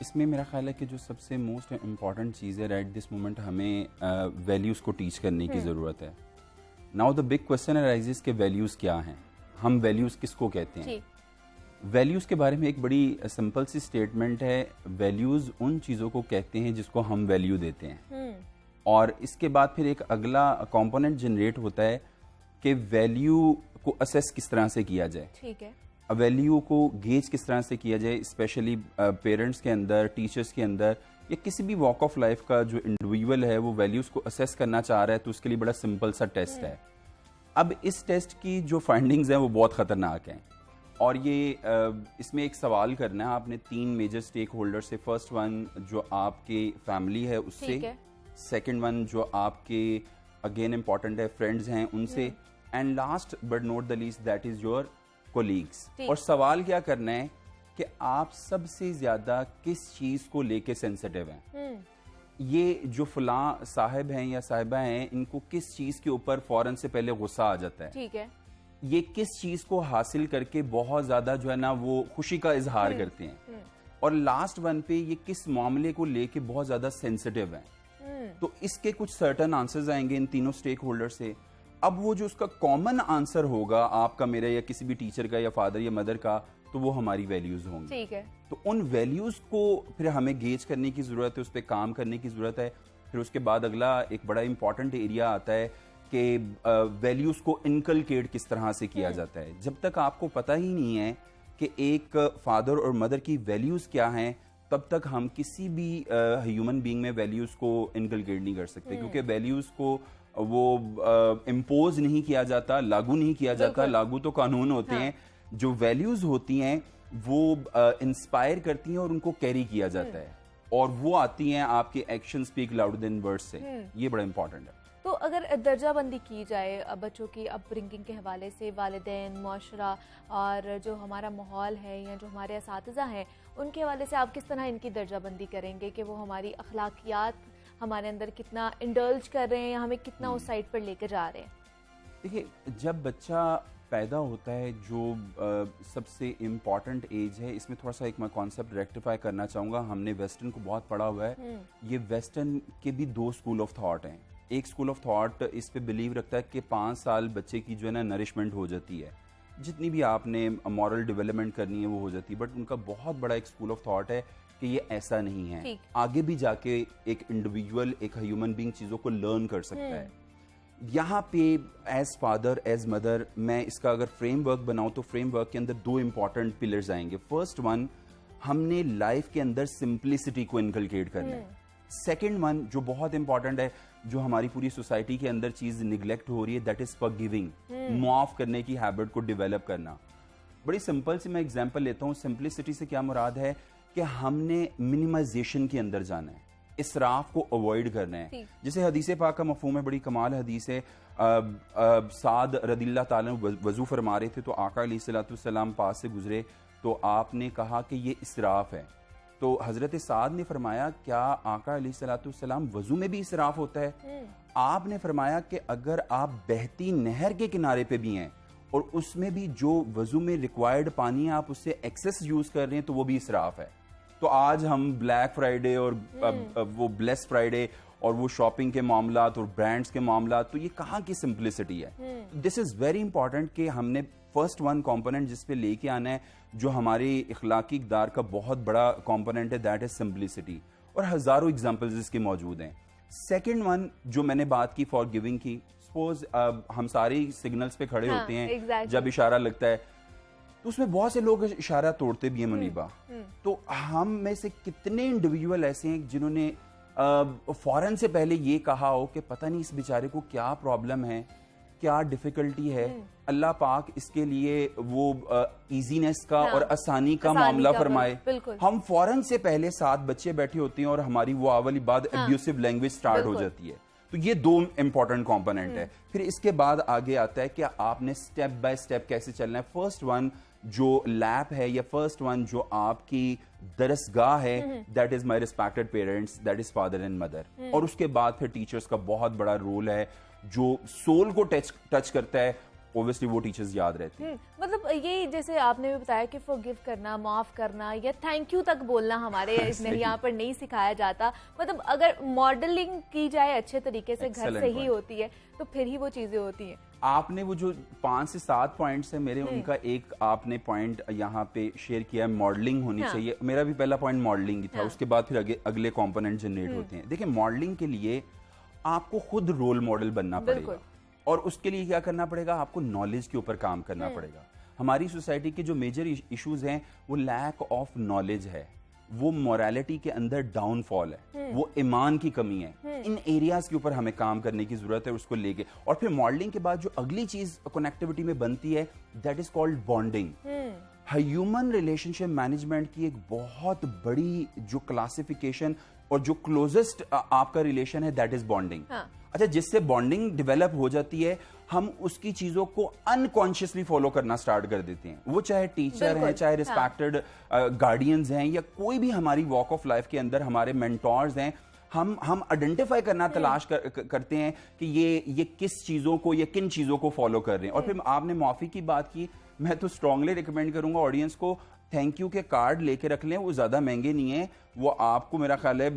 इसमें मेरा ख्याल है कि जो सबसे मोस्ट इम्पॉर्टेंट चीज़ है राइट दिस मोमेंट, हमें वैल्यूज़ को टीच करने की ज़रूरत है। Now the big question arises के वैल्यूज़ क्या हैं, हम वैल्यूज़ किसको कहते हैं? वैल्यूज़ के बारे में एक बड़ी सिंपल सी स्टेटमेंट है, वैल्यूज़ उन चीज़ों को कहते हैं जिसको हम वैल्यू देते हैं। और इसके बाद फिर एक अगला कंपोनेंट जनरेट होता है कि वैल्यू को असेस किस तरह से किया जाए, ठीक है, वैल्यू को गेज किस तरह से किया जाए, स्पेशली पेरेंट्स के अंदर, टीचर्स के अंदर, या किसी भी वॉक ऑफ लाइफ का जो इंडिविजुअल है वो वैल्यूज़ को असेस करना चाह रहा है तो उसके लिए बड़ा सिंपल सा टेस्ट है। अब इस टेस्ट की जो फाइंडिंग्स हैं वो बहुत ख़तरनाक हैं और ये इसमें एक सवाल करना है आपने 3 मेजर स्टेक होल्डर से। फर्स्ट वन जो आपके फैमिली है उससे, सेकंड वन जो आपके अगेन इम्पॉर्टेंट है फ्रेंड्स हैं उनसे, and last but not the least that is your colleagues. और सवाल क्या करना है कि आप सबसे ज्यादा किस चीज को लेके सेंसिटिव हैं। ये जो फलां साहिब हैं या साहिबा हैं, इनको किस चीज के ऊपर फौरन से पहले गुस्सा आ जाता है, ठीक है, ये किस चीज को हासिल करके बहुत ज्यादा जो है ना वो खुशी का इजहार करते हैं, और लास्ट वन पे ये किस मामले को लेके बहुत ज्यादा सेंसिटिव हैं। तो इसके कुछ सर्टन आंसर्स आएंगे इन तीनों स्टेक होल्डर से। अब वो जो उसका कॉमन आंसर होगा आपका, मेरा, या किसी भी टीचर का या फादर या मदर का, तो वो हमारी वैल्यूज होंगी। ठीक है, तो उन वैल्यूज को फिर हमें गेज करने की जरूरत है, उस पर काम करने की जरूरत है। फिर उसके बाद अगला एक बड़ा इंपॉर्टेंट एरिया आता है कि वैल्यूज को इनकलकेट किस तरह से किया जाता है। जब तक आपको पता ही नहीं है कि एक फादर और मदर की वैल्यूज क्या हैं, तब तक हम किसी भी ह्यूमन बीइंग में वैल्यूज को इनकलकेट नहीं कर सकते, क्योंकि वैल्यूज को वो इम्पोज नहीं किया जाता, लागू नहीं किया जाता। लागू तो कानून होते हैं, जो वैल्यूज होती हैं वो इंस्पायर करती हैं और उनको कैरी किया जाता है, और वो आती हैं आपके action speak louder than words से। ये बड़ा इंपॉर्टेंट है। तो अगर दर्जाबंदी की जाए बच्चों की अपब्रिंगिंग के हवाले से, वालिदैन, मुआशरा और जो हमारा माहौल है या जो हमारे असातिज़ा हैं उनके हवाले से, आप किस तरह इनकी दर्जाबंदी करेंगे कि वो हमारी अखलाकियात हमारे अंदर कितना इंडल्ज कर रहे हैं या हमें कितना उस साइड पर लेकर जा रहे हैं? देखिए, जब बच्चा पैदा होता है, जो सबसे इम्पॉर्टेंट एज है, इसमें थोड़ा सा एक मैं कॉन्सेप्ट रेक्टिफाई करना चाहूँगा। हमने वेस्टर्न को बहुत पढ़ा हुआ है। ये वेस्टर्न के भी 2 स्कूल ऑफ थॉट हैं। एक स्कूल ऑफ थॉट इस पे बिलीव रखता है कि 5 साल बच्चे की जो है ना नरिशमेंट हो जाती है, जितनी भी आपने मॉरल डेवलपमेंट करनी है वो हो जाती है। बट उनका बहुत बड़ा एक स्कूल ऑफ थॉट है कि ये ऐसा नहीं है, आगे भी जाके एक इंडिविजुअल, एक ह्यूमन बीइंग चीज़ों को लर्न कर सकता है। यहाँ पे एज फादर, एज मदर, मैं इसका अगर फ्रेमवर्क बनाऊं तो फ्रेमवर्क के अंदर 2 इंपॉर्टेंट पिलर्स आएंगे। फर्स्ट वन, हमने लाइफ के अंदर सिंप्लिसिटी को इनकलकेट करना है। सेकेंड वन जो बहुत इंपॉर्टेंट है, जो हमारी पूरी सोसाइटी के अंदर चीज निग्लेक्ट हो रही है, दैट इज फॉरगिविंग, माफ करने की हैबिट को डेवलप करना। बड़ी सिंपल सी मैं एग्जांपल लेता हूँ। सिंप्लिसिटी से क्या मुराद है कि हमने मिनिमाइजेशन के अंदर जाना है, इसराफ को अवॉइड करना है। जैसे हदीस पाक का मफहूम है, बड़ी कमाल हदीस है। साद रदिल्लाह ताला वजू फरमा रहे थे तो आका अलैहिस्सलाम पास से गुजरे, तो आपने कहा कि ये इसराफ है। तो हजरत साद ने फरमाया, क्या आका अलैहिस्सलाम वजू में भी इसराफ होता है? आपने फरमाया कि अगर आप बहती नहर के किनारे पे भी हैं और उसमें भी जो वजू में रिक्वायर्ड पानी है आप उससे एक्सेस यूज कर रहे हैं, तो वो भी इसराफ है। तो आज हम ब्लैक फ्राइडे और वो ब्लेस फ्राइडे और वो शॉपिंग के मामलात और ब्रांड्स के मामलात, तो ये कहाँ की सिंप्लिसिटी है? दिस इज वेरी इंपॉर्टेंट कि हमने फर्स्ट वन कंपोनेंट जिस पे लेके आना है, जो हमारे इखलाकी इक़दार का बहुत बड़ा कंपोनेंट है, दैट इज सिंप्लिसिटी। और हजारों एग्जांपल्स इसके मौजूद हैं। सेकंड वन जो मैंने बात की फॉर गिविंग की, सपोज हम सारे सिग्नल्स पे खड़े होते हैं, जब इशारा लगता है तो उसमें बहुत से लोग इशारा तोड़ते भी हैं मुनीबा। तो हम में से कितने इंडिविजुअल ऐसे हैं जिन्होंने फौरन से पहले ये कहा हो कि पता नहीं इस बेचारे को क्या प्रॉब्लम है, क्या डिफिकल्टी है, अल्लाह पाक इसके लिए वो इजीनेस का और आसानी का मामला फरमाए। हम फौरन से पहले 7 बच्चे बैठे होते हैं और हमारी वो वाली बात एब्यूसिव लैंग्वेज स्टार्ट हो जाती है। तो ये 2 इंपॉर्टेंट कंपोनेंट है। फिर इसके बाद आगे आता है कि आपने स्टेप बाय स्टेप कैसे चलना है। फर्स्ट वन जो लैप है या फर्स्ट वन जो आपकी दरसगाह है, that is my respected parents, that is father and mother. और उसके बाद फिर टीचर्स का बहुत बड़ा रोल है जो सोल को टच करता है, ऑब्वियसली वो टीचर्स याद रहते हैं। मतलब ये जैसे आपने भी बताया कि फॉरगिव करना, माफ करना या थैंक यू तक बोलना हमारे यहाँ पर नहीं सिखाया जाता। मतलब अगर मॉडलिंग की जाए अच्छे तरीके से घर से ही होती है तो फिर ही वो चीजें होती हैं। आपने वो जो 5 से 7 पॉइंट्स है मेरे, उनका एक आपने पॉइंट यहाँ पे शेयर किया, मॉडलिंग होनी चाहिए। मेरा भी पहला पॉइंट मॉडलिंग ही था। उसके बाद फिर अगले कंपोनेंट जनरेट होते हैं। देखिए, मॉडलिंग के लिए आपको खुद रोल मॉडल बनना पड़ेगा और उसके लिए क्या करना पड़ेगा, आपको नॉलेज के ऊपर काम करना पड़ेगा। हमारी सोसाइटी के जो मेजर इश्यूज हैं वो लैक ऑफ नॉलेज है, वो मोरालिटी के अंदर डाउनफॉल है, वो ईमान की कमी है। इन एरियाज के ऊपर हमें काम करने की जरूरत है उसको लेके। और फिर मॉडलिंग के बाद जो अगली चीज कनेक्टिविटी में बनती है that is called bonding. Human relationship management की एक बहुत बड़ी जो क्लासिफिकेशन और जो क्लोजेस्ट आपका रिलेशन है दैट इज बॉन्डिंग। अच्छा, जिससे बॉन्डिंग डेवलप हो जाती है हम उसकी चीजों को अनकॉन्शियसली फॉलो करना स्टार्ट कर देते हैं। वो चाहे टीचर हैं, चाहे रिस्पेक्टेड गार्डियंस हैं, या कोई भी हमारी वॉक ऑफ लाइफ के अंदर हमारे मेंटोर्स हैं, हम आइडेंटिफाई करना तलाश करते हैं कि ये किस चीजों को या किन चीजों को फॉलो कर रहे हैं। और फिर आपने माफी की बात की, मैं तो स्ट्रांगली रिकमेंड करूंगा ऑडियंस को थैंक यू के कार्ड लेके रख लें। वो ज्यादा महंगे नहीं है, वो आपको मेरा ख्याल है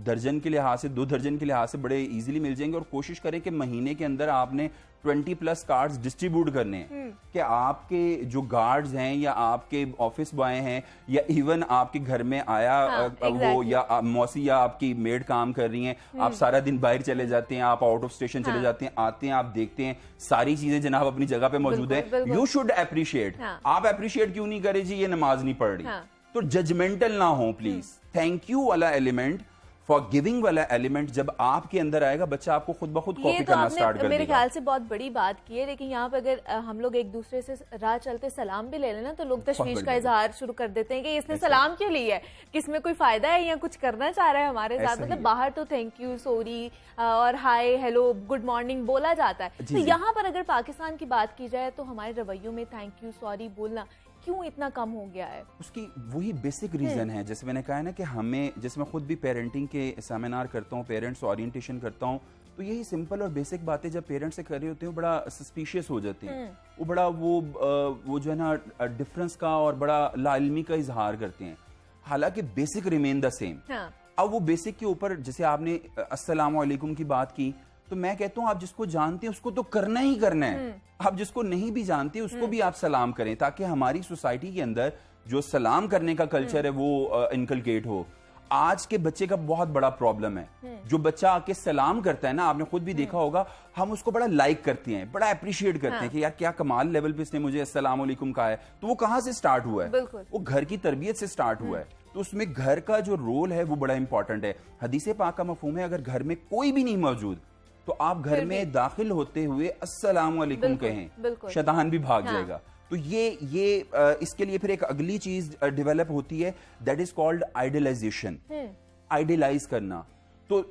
दर्जन के लिहाज से 2 दर्जन के लिहाज से बड़े इजीली मिल जाएंगे। और कोशिश करें कि महीने के अंदर आपने 20+ कार्ड्स डिस्ट्रीब्यूट करने हैं कि आपके जो गार्ड्स हैं या आपके ऑफिस बॉय हैं या इवन आपके घर में आया वो या मौसी या आपकी मेड काम कर रही हैं, आप सारा दिन बाहर चले जाते हैं, आप आउट ऑफ स्टेशन चले जाते हैं, आते हैं, आप देखते हैं सारी चीजें जनाब अपनी जगह पे मौजूद है। You should appreciate. आप अप्रिशिएट क्यों नहीं करें जी, ये नमाज नहीं पढ़ रही, तो जजमेंटल ना हो प्लीज। थैंक यू वाला एलिमेंट, फॉर गिविंग वाला एलिमेंट जब आपके अंदर आएगा, बच्चा आपको खुद ब खुद कॉपी करना स्टार्ट कर देगा। मेरे ख्याल से बहुत बड़ी बात की है। लेकिन यहाँ पे अगर हम लोग एक दूसरे से राह चलते सलाम भी ले लेना तो लोग तशवीश का इजहार शुरू कर देते हैं कि इसने सलाम क्यों ली है, किसमें कोई फायदा है या कुछ करना चाह रहा है हमारे साथ। मतलब बाहर तो थैंक यू, सॉरी और हाय, हेलो, गुड मॉर्निंग बोला जाता है। तो यहाँ पर अगर पाकिस्तान की बात की जाए तो हमारे रवैयों में थैंक यू, सॉरी बोलना क्यों इतना कम हो गया है? उसकी वही बेसिक रीजन है, जैसे मैंने कहा है ना कि हमें, जैसे मैं खुद भी पेरेंटिंग के सेमिनार करता हूँ, पेरेंट्स ओरिएंटेशन करता हूँ, तो यही सिंपल और बेसिक बातें जब पेरेंट्स से कर रहे होते हैं बड़ा सस्पिशियस हो जाते हैं। वो बड़ा वो जो है ना डिफरेंस का और बड़ा लाइल्मी का इजहार करते हैं, हालांकि बेसिक रिमेन द सेम। अब वो बेसिक के ऊपर, जैसे आपने अस्सलाम वालेकुम की बात की, तो मैं कहता हूं आप जिसको जानते हैं उसको तो करना ही करना है। आप जिसको नहीं भी जानते उसको भी आप सलाम करें, ताकि हमारी सोसाइटी के अंदर जो सलाम करने का कल्चर है वो इनकलकेट हो। आज के बच्चे का बहुत बड़ा प्रॉब्लम है, जो बच्चा आके सलाम करता है ना, आपने खुद भी देखा होगा, हम उसको बड़ा लाइक करते हैं, बड़ा अप्रिशिएट करते हैं कि यार क्या कमाल लेवल पे इसने मुझे अस्सलाम वालेकुम कहा है। तो वो कहां से स्टार्ट हुआ है? वो घर की तरबियत से स्टार्ट हुआ है। तो उसमें घर का जो रोल है वो बड़ा इंपॉर्टेंट है। हदीसे पाक का मफहूम है, अगर घर में कोई भी नहीं मौजूद तो आप घर में दाखिल होते हुए अस्सलाम वालेकुम कहें, शैतान भी भाग जाएगा। तो ये इसके लिए फिर एक अगली चीज डेवलप होती है, that is called idealisation. Idealise करना। तो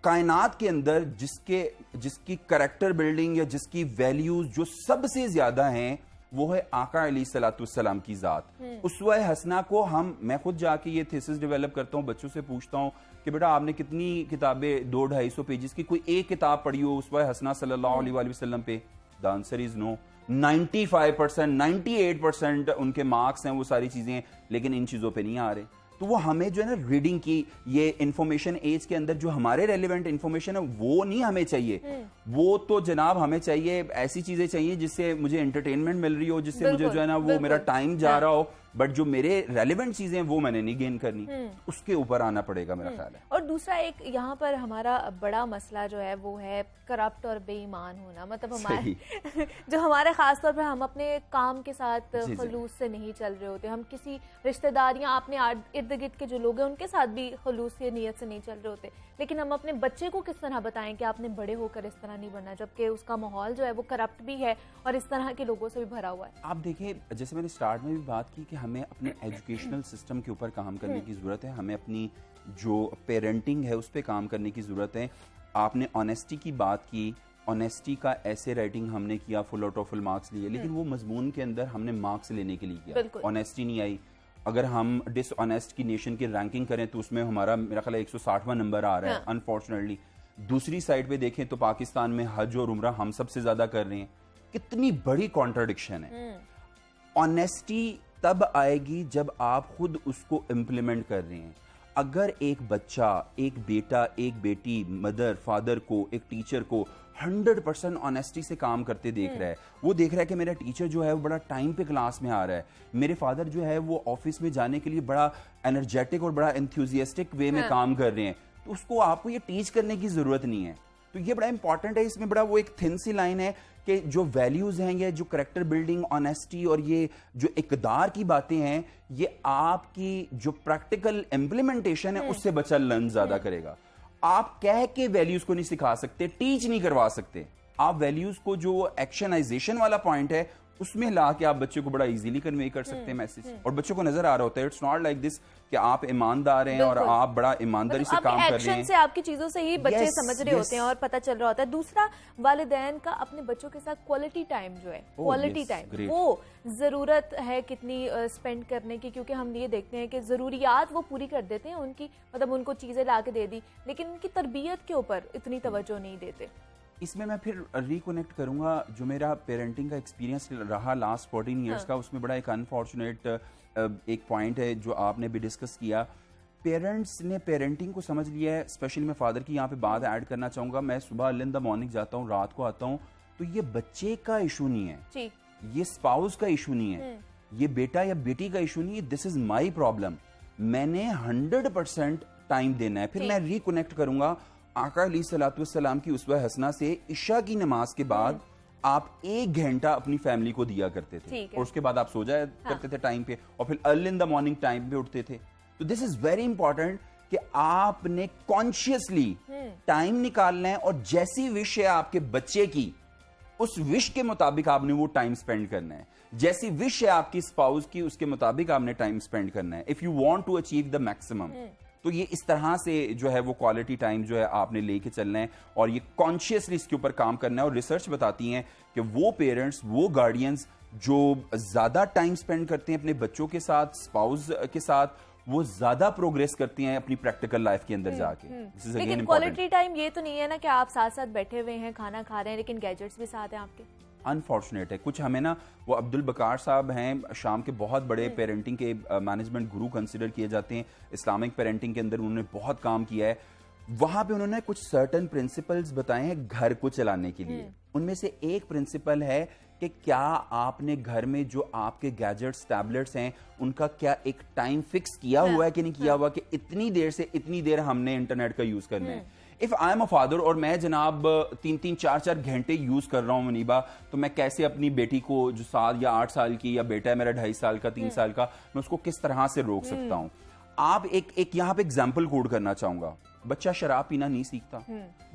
कायनात के अंदर जिसकी कैरेक्टर बिल्डिंग या जिसकी वैल्यूज जो सबसे ज्यादा हैं वो है आका अलैहिस्सलाम की जात। उसवा हसना को मैं खुद जाके ये थीसिस डेवलप करता हूँ, बच्चों से पूछता हूँ कि बेटा आपने कितनी किताबें 200-250 पेजेस की कोई एक किताब पढ़ी हो उसवा हसना सल्लल्लाहु अलैहि वसल्लम पे? The answer is no. 95%, 98% उनके मार्क्स हैं वो सारी चीजें, लेकिन इन चीजों पे नहीं आ रहे। तो वो हमें जो है ना रीडिंग की, ये इंफॉर्मेशन एज के अंदर जो हमारे रेलिवेंट इंफॉर्मेशन है वो नहीं हमें चाहिए। वो तो जनाब हमें चाहिए ऐसी चीजें चाहिए जिससे मुझे एंटरटेनमेंट मिल रही हो, जिससे मुझे जो है ना वो मेरा टाइम जा रहा हो, बट जो मेरे रेलिवेंट चीजें वो मैंने नहीं गेन करनी। उसके ऊपर आना पड़ेगा मेरा ख्याल है। और दूसरा एक यहाँ पर हमारा बड़ा मसला जो है वो है करप्ट और बेईमान होना। मतलब हमारे जो हमारे खास तौर पर हम अपने काम के साथ खलूस से नहीं चल रहे होते, हम किसी रिश्तेदारियां अपने इर्द गिर्द के जो लोग हैं उनके साथ भी खलूस की नीयत से नहीं चल रहे होते, लेकिन हम अपने बच्चे को किस तरह बताएं कि आपने बड़े होकर इस तरह नहीं बनना, जबकि उसका माहौल जो है वो करप्ट भी है और इस तरह के लोगों से भी भरा हुआ है। आप देखिए, जैसे मैंने स्टार्ट में भी बात की कि हमें अपने एजुकेशनल सिस्टम के ऊपर काम करने की जरूरत है, हमें अपनी जो पेरेंटिंग है उस पर काम करने की जरूरत है। आपने ऑनेस्टी की बात की, ऑनेस्टी का ऐसे राइटिंग हमने किया, full out of full marks लिए, लेकिन वो मजमून के अंदर हमने मार्क्स लेने के लिए किया, ऑनेस्टी नहीं आई। अगर हम डिसऑनेस्ट की नेशन की रैंकिंग करें तो उसमें हमारा मेरा ख्याल 160वां नंबर आ रहा है अनफॉर्चुनेटली। दूसरी साइड पे देखें तो पाकिस्तान में हज और उम्रा हम सबसे ज्यादा कर रहे हैं, कितनी बड़ी कॉन्ट्राडिक्शन है। ऑनेस्टी तब आएगी जब आप खुद उसको इम्प्लीमेंट कर रहे हैं। अगर एक बच्चा, एक बेटा, एक बेटी मदर फादर को, एक टीचर को 100% ऑनेस्टी से काम करते देख रहा है, वो देख रहा है कि मेरा टीचर जो है वो बड़ा टाइम पे क्लास में आ रहा है, मेरे फादर जो है वो ऑफिस में जाने के लिए बड़ा एनर्जेटिक और बड़ा एंथुसियास्टिक वे में काम कर रहे हैं, तो उसको आपको ये टीच करने की जरूरत नहीं है। तो ये बड़ा इंपॉर्टेंट है। इसमें बड़ा वो एक थिन सी लाइन है कि जो वैल्यूज हैं, ये जो करेक्टर बिल्डिंग, ऑनेस्टी और ये जो इकदार की बातें हैं, ये आपकी जो प्रैक्टिकल इम्प्लीमेंटेशन है उससे बच्चा लर्न ज्यादा करेगा। आप कह के वैल्यूज को नहीं सिखा सकते, टीच नहीं करवा सकते। आप वैल्यूज को जो एक्शनाइजेशन वाला पॉइंट है उसमें ला के आप बच्चे को बड़ा इजीली कन्वे कर सकते हैं मैसेज, और बच्चों को नजर आ रहा होता है। इट्स नॉट लाइक दिस कि आप ईमानदार हैं और आप बड़ा ईमानदारी से काम कर रहे हैं। से आपकी चीजों से ही बच्चे समझ रहे होते हैं और पता चल रहा होता है। दूसरा, वालिदैन का अपने बच्चों के साथ क्वालिटी टाइम जो है, क्वालिटी टाइम वो जरूरत है कितनी स्पेंड करने की, क्योंकि हम ये देखते हैं कि जरूरियात वो पूरी कर देते हैं उनकी, मतलब उनको चीजें ला के दे दी, लेकिन उनकी तरबियत के ऊपर इतनी तवज्जो नहीं देते। इसमें मैं फिर रिकनेक्ट करूंगा जो मेरा पेरेंटिंग का एक्सपीरियंस रहा लास्ट 14 इयर्स का, उसमें बड़ा एक अनफॉर्चुनेट एक पॉइंट है जो आपने भी डिस्कस किया। पेरेंट्स ने पेरेंटिंग को समझ लिया है, स्पेशली मैं फादर की यहाँ पे बात ऐड करना चाहूंगा। मैं सुबह अर्ली इन द मॉर्निंग जाता हूँ, रात को आता हूँ, तो ये बच्चे का इशू नहीं है, ये स्पाउस का इशू नहीं है, ये बेटा या बेटी का इशू नहीं है, दिस इज माई प्रॉब्लम। मैंने 100% टाइम देना है। फिर मैं रिकनेक्ट करूंगा आका अलैहिस्सलाम की उसवा हसना से। इशा की नमाज के बाद आप 1 घंटा अपनी फैमिली को दिया करते थे और उसके बाद आप सो जाया करते थे टाइम पे, और फिर early in the morning time पे उठते थे। तो दिस इज वेरी इंपॉर्टेंट कि आपने कॉन्शियसली टाइम निकालना है, और जैसी विश है आपके बच्चे की, उस विश के मुताबिक आपने वो टाइम स्पेंड करना है। जैसी विश है आपकी स्पाउस की, उसके मुताबिक आपने टाइम स्पेंड करना है, if you want to achieve the maximum. तो ये इस तरह से जो है वो क्वालिटी टाइम जो है आपने लेके चलना है, और ये कॉन्शियसली इसके ऊपर काम करना है। और रिसर्च बताती हैं कि वो पेरेंट्स, वो गार्डियंस जो ज्यादा टाइम स्पेंड करते हैं अपने बच्चों के साथ, स्पाउस के साथ, वो ज्यादा प्रोग्रेस करती हैं अपनी प्रैक्टिकल लाइफ के अंदर जाके। लेकिन क्वालिटी टाइम ये तो नहीं है ना कि आप साथ साथ बैठे हुए हैं, खाना खा रहे हैं, लेकिन गैजेट्स भी साथ हैं आपके। अनफॉर्चुनेट है कुछ। हमें ना, वो अब्दुल बकार साहब हैं शाम के, बहुत बड़े पेरेंटिंग के मैनेजमेंट गुरु कंसिडर किए जाते हैं। इस्लामिक पेरेंटिंग के अंदर उन्होंने बहुत काम किया है। वहां पे उन्होंने कुछ सर्टेन प्रिंसिपल्स बताए हैं घर को चलाने के लिए। उनमें से एक प्रिंसिपल है कि क्या आपने घर में जो आपके गैजेट्स, टैबलेट्स हैं, उनका क्या एक टाइम फिक्स किया हुआ है कि नहीं किया हुआ, कि इतनी देर से इतनी देर हमने इंटरनेट का यूज करना है। If I am a father और मैं जनाब 3-3, 4-4 घंटे यूज कर रहा हूं मुनीबा, तो मैं कैसे अपनी बेटी को जो 7 या 8 साल की, या बेटा है मेरा 2.5 साल का, 3 साल का, मैं उसको किस तरह से रोक सकता हूं। आप एक यहाँ पे एग्जाम्पल कोड करना चाहूंगा। बच्चा शराब पीना नहीं सीखता,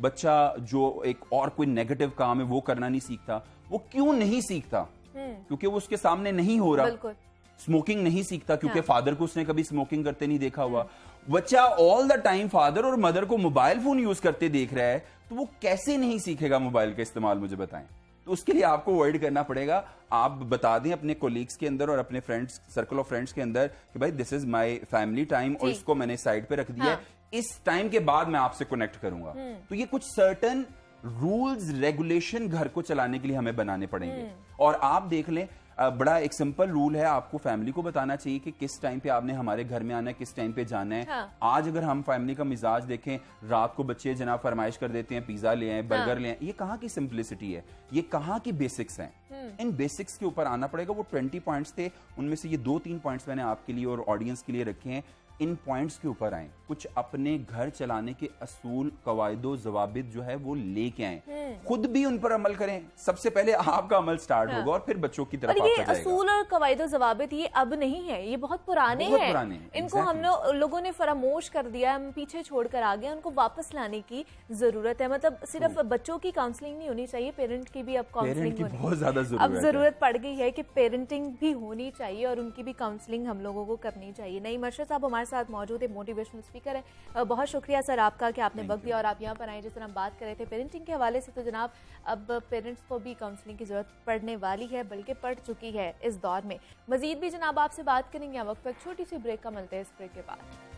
बच्चा जो एक और कोई नेगेटिव काम है वो करना नहीं सीखता। वो क्यों नहीं सीखता? क्योंकि वो उसके सामने नहीं हो रहा। स्मोकिंग नहीं सीखता क्योंकि फादर को उसने कभी स्मोकिंग करते नहीं देखा हुआ। बच्चा ऑल द टाइम फादर और मदर को मोबाइल फोन यूज करते देख रहा है, तो वो कैसे नहीं सीखेगा मोबाइल का इस्तेमाल, मुझे बताएं। तो उसके लिए आपको अवॉइड करना पड़ेगा। आप बता दें अपने कोलीग्स के अंदर और अपने फ्रेंड्स, सर्कल ऑफ फ्रेंड्स के अंदर कि भाई this is my family time, और इसको मैंने साइड पे रख दिया है, इस टाइम के बाद मैं आपसे कनेक्ट करूंगा। तो ये कुछ सर्टन रूल्स, रेगुलेशन घर को चलाने के लिए हमें बनाने पड़ेंगे। और आप देख लें, बड़ा एक सिंपल रूल है, आपको फैमिली को बताना चाहिए कि किस टाइम पे आपने हमारे घर में आना है, किस टाइम पे जाना है। आज अगर हम फैमिली का मिजाज देखें, रात को बच्चे जनाब फरमाइश कर देते हैं पिज्जा ले आए, बर्गर ले आए। ये कहाँ की सिंप्लिसिटी है, ये कहाँ की बेसिक्स हैं। इन बेसिक्स के ऊपर आना पड़ेगा। वो 20 पॉइंट्स थे, उनमें से ये 2-3 पॉइंट्स मैंने आपके लिए और ऑडियंस के लिए रखे हैं। इन पॉइंट्स के ऊपर आए, कुछ अपने घर चलाने के असूल, कवायदो, जवाबित जो है वो लेके आए, खुद भी उन पर अमल करें। सबसे पहले आपका अमल स्टार्ट होगा और फिर बच्चों की तरफ आपका जाएगा। असूल और कवायदो जवाबित ये अब नहीं है, ये बहुत पुराने हैं। इनको हम लोगों ने फरामोश कर दिया, हम पीछे छोड़कर आ गए। उनको वापस लाने की जरूरत है। मतलब सिर्फ बच्चों की काउंसलिंग नहीं होनी चाहिए, पेरेंट की भी अब काउंसलिंग बहुत ज्यादा अब जरूरत पड़ गई है कि पेरेंटिंग भी होनी चाहिए और उनकी भी काउंसलिंग हम लोगों को करनी चाहिए। नईम अरशद साहब हमारे साथ मौजूद है, मोटिवेशनल स्पीकर है। बहुत शुक्रिया सर आपका कि आपने वक्त दिया और आप यहाँ पर आए। जिस तरह हम बात कर रहे थे पेरेंटिंग के हवाले से, तो जनाब अब पेरेंट्स को भी काउंसलिंग की जरूरत पड़ने वाली है, बल्कि पड़ चुकी है इस दौर में। मजीद भी जनाब आपसे बात करेंगे। वक्त एक छोटी सी ब्रेक का मिलते हैं, इस ब्रेक के बाद।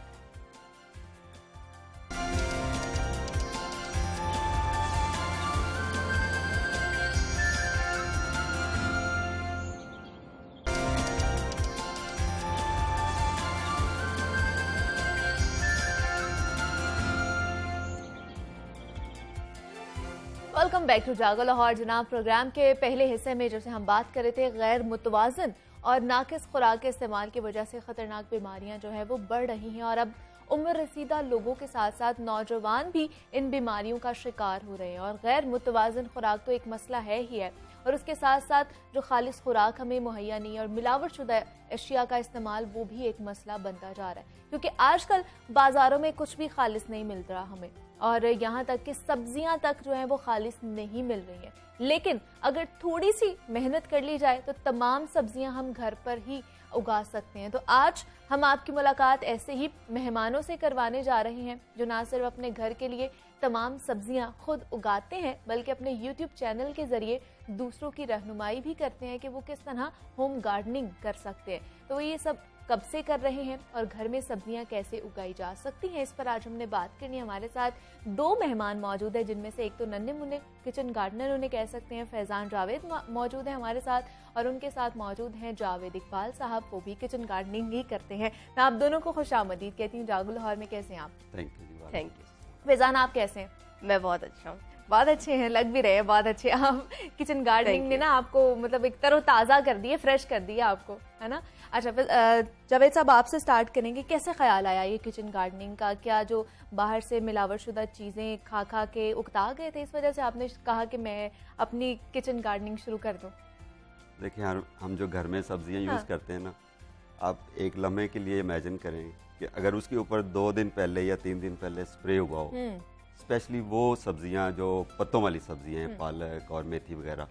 वेलकम बैक टू जागो लाहौर। जनाब, प्रोग्राम के पहले हिस्से में जैसे हम बात कर रहे थे, गैर मुतवाज़न और नाकिस खुराक के इस्तेमाल की वजह से ख़तरनाक बीमारियां जो है वो बढ़ रही हैं और अब उम्र रसीदा लोगों के साथ साथ नौजवान भी इन बीमारियों का शिकार हो रहे हैं। और गैर मुतवाज़न खुराक तो एक मसला है ही है, और उसके साथ साथ जो खालिस खुराक हमें मुहैया नहीं और मिलावट शुदा अशिया का इस्तेमाल वो भी एक मसला बनता जा रहा है, क्योंकि आजकल बाज़ारों में कुछ भी खालिस नहीं मिल रहा हमें, और यहाँ तक कि सब्जियाँ तक जो है वो खालिस नहीं मिल रही हैं। लेकिन अगर थोड़ी सी मेहनत कर ली जाए तो तमाम सब्जियाँ हम घर पर ही उगा सकते हैं। तो आज हम आपकी मुलाकात ऐसे ही मेहमानों से करवाने जा रहे हैं जो ना सिर्फ अपने घर के लिए तमाम सब्जियां खुद उगाते हैं, बल्कि अपने YouTube चैनल के जरिए दूसरों की रहनुमाई भी करते हैं कि वो किस तरह होम गार्डनिंग कर सकते हैं। तो ये सब कब से कर रहे हैं और घर में सब्जियां कैसे उगाई जा सकती हैं, इस पर आज हमने बात करनी है। हमारे साथ दो मेहमान मौजूद हैं, जिनमें से एक तो नन्हे मुन्ने किचन गार्डनर उन्हें कह सकते हैं, फैजान जावेद मौजूद हैं हमारे साथ, और उनके साथ मौजूद हैं जावेद इकबाल साहब, वो भी किचन गार्डनिंग ही करते हैं। मैं आप दोनों को खुशामदीद कहती हूँ जागो लाहौर में। कैसे हैं आप? Thank you. फैजान, आप कैसे हैं? मैं बहुत अच्छा हूँ। बहुत अच्छे हैं, लग भी रहे हैं बहुत अच्छे। आप किचन गार्डनिंग ने ना आपको मतलब एक तरोताज़ा कर दिए, फ्रेश कर दिया आपको, है ना? अच्छा, फिर जावेद साहब आपसे स्टार्ट करेंगे। कैसे ख्याल आया ये किचन गार्डनिंग का? क्या जो बाहर से मिलावट शुदा चीज़ें खा खा के उकता गए थे, इस वजह से आपने कहा कि मैं अपनी किचन गार्डनिंग शुरू कर दूँ? देखिए यार, हम जो घर में सब्जियां यूज़ करते हैं ना, आप एक लम्हे के लिए इमेजिन करें कि अगर उसके ऊपर 2 दिन पहले या 3 दिन पहले स्प्रे हुआ हो, स्पेशली वो सब्जियां जो पत्तों वाली सब्जियां हैं, पालक और मेथी वगैरह,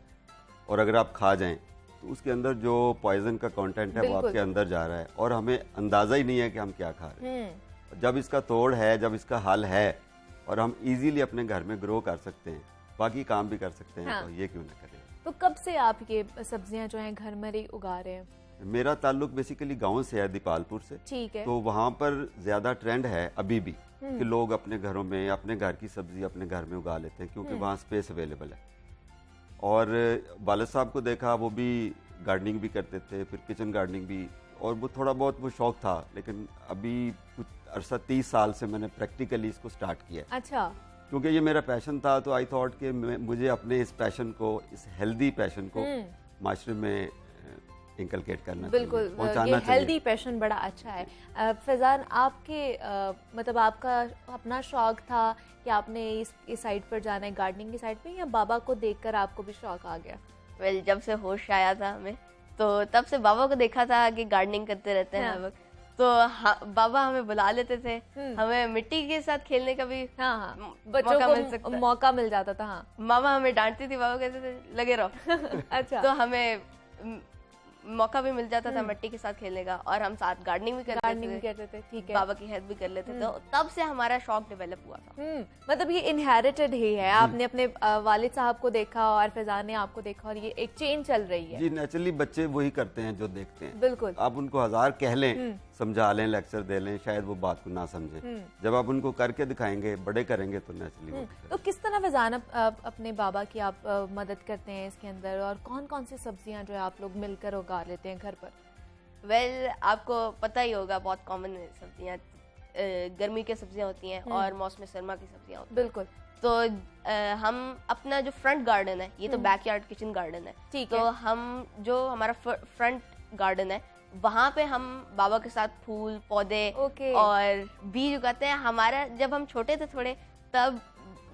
और अगर आप खा जाएं तो उसके अंदर जो पॉइजन का कंटेंट है वो आपके अंदर जा रहा है और हमें अंदाज़ा ही नहीं है कि हम क्या खा रहे हैं। जब इसका तोड़ है, जब इसका हल है और हम इजीली अपने घर में ग्रो कर सकते हैं, बाकी काम भी कर सकते हैं, तो ये क्यों ना करें। तो कब से आप ये सब्जियां जो हैं घर में ही उगा रहे हैं? मेरा ताल्लुक बेसिकली गांव से है, दीपालपुर से। ठीक है। तो वहाँ पर ज्यादा ट्रेंड है अभी भी कि लोग अपने घरों में अपने घर की सब्जी अपने घर में उगा लेते हैं, क्योंकि वहाँ स्पेस अवेलेबल है। और वालिद साहब को देखा, वो भी गार्डनिंग भी करते थे, फिर किचन गार्डनिंग भी, और वो थोड़ा बहुत वो शौक था, लेकिन अभी कुछ अरसा 30 साल से मैंने प्रैक्टिकली इसको स्टार्ट किया। अच्छा। क्योंकि ये मेरा पैशन था, तो आई थॉट कि मुझे अपने इस पैशन को, इस हेल्दी पैशन को माशरे में इंकलकेट करना, बिल्कुल, ये हेल्दी पैशन बड़ा अच्छा है। फैजान, आपके मतलब आपका अपना शौक था कि आपने इस साइड पर जाना है, गार्डनिंग की साइड पे, या बाबा को देखकर आपको भी शौक आ गया? वेल, जब से होश आया था हमें, तो तब से बाबा को देखा था कि गार्डनिंग करते रहते हैं हर वक्त, तो बाबा हमें बुला लेते थे, हमें मिट्टी के साथ खेलने का भी बच्चों को मौका मिल जाता था। हाँ, मामा हमें डांटती थी, बाबा कहते थे लगे रहो। अच्छा। तो हमें मौका भी मिल जाता था मिट्टी के साथ खेलने का, और हम साथ गार्डनिंग भी करते थे। ठीक है। बाबा की हेल्प भी कर लेते थे, तो तब से हमारा शौक डेवलप हुआ था। मतलब ये इनहेरिटेड ही है, आपने अपने वालिद साहब को देखा और फैजान ने आपको देखा, और ये एक चेन चल रही है। जी, नेचुरली बच्चे वही करते हैं जो देखते हैं। बिल्कुल। आप उनको 1000 कह लें, समझा लें, लेक्चर दे लें, शायद वो बात को ना समझे। जब आप उनको करके दिखाएंगे, बड़े करेंगे, तो नेचुरली। तो किस तरह फैजान अपने बाबा की आप मदद करते हैं इसके अंदर, और कौन कौन सी सब्जियां जो है आप लोग मिलकर उगा लेते हैं घर पर? वेल, आपको पता ही होगा, बहुत कॉमन सब्जियां गर्मी की सब्जियां होती हैं और मौसम सरमा की सब्जियां होती हैं। बिल्कुल। तो हम अपना जो फ्रंट गार्डन है, ये तो बैकयार्ड किचन गार्डन है, ठीक है, तो हम जो हमारा फ्रंट गार्डन है, वहाँ पे हम बाबा के साथ फूल पौधे और बीज उगाते हैं। हमारा जब हम छोटे थे थोड़े, तब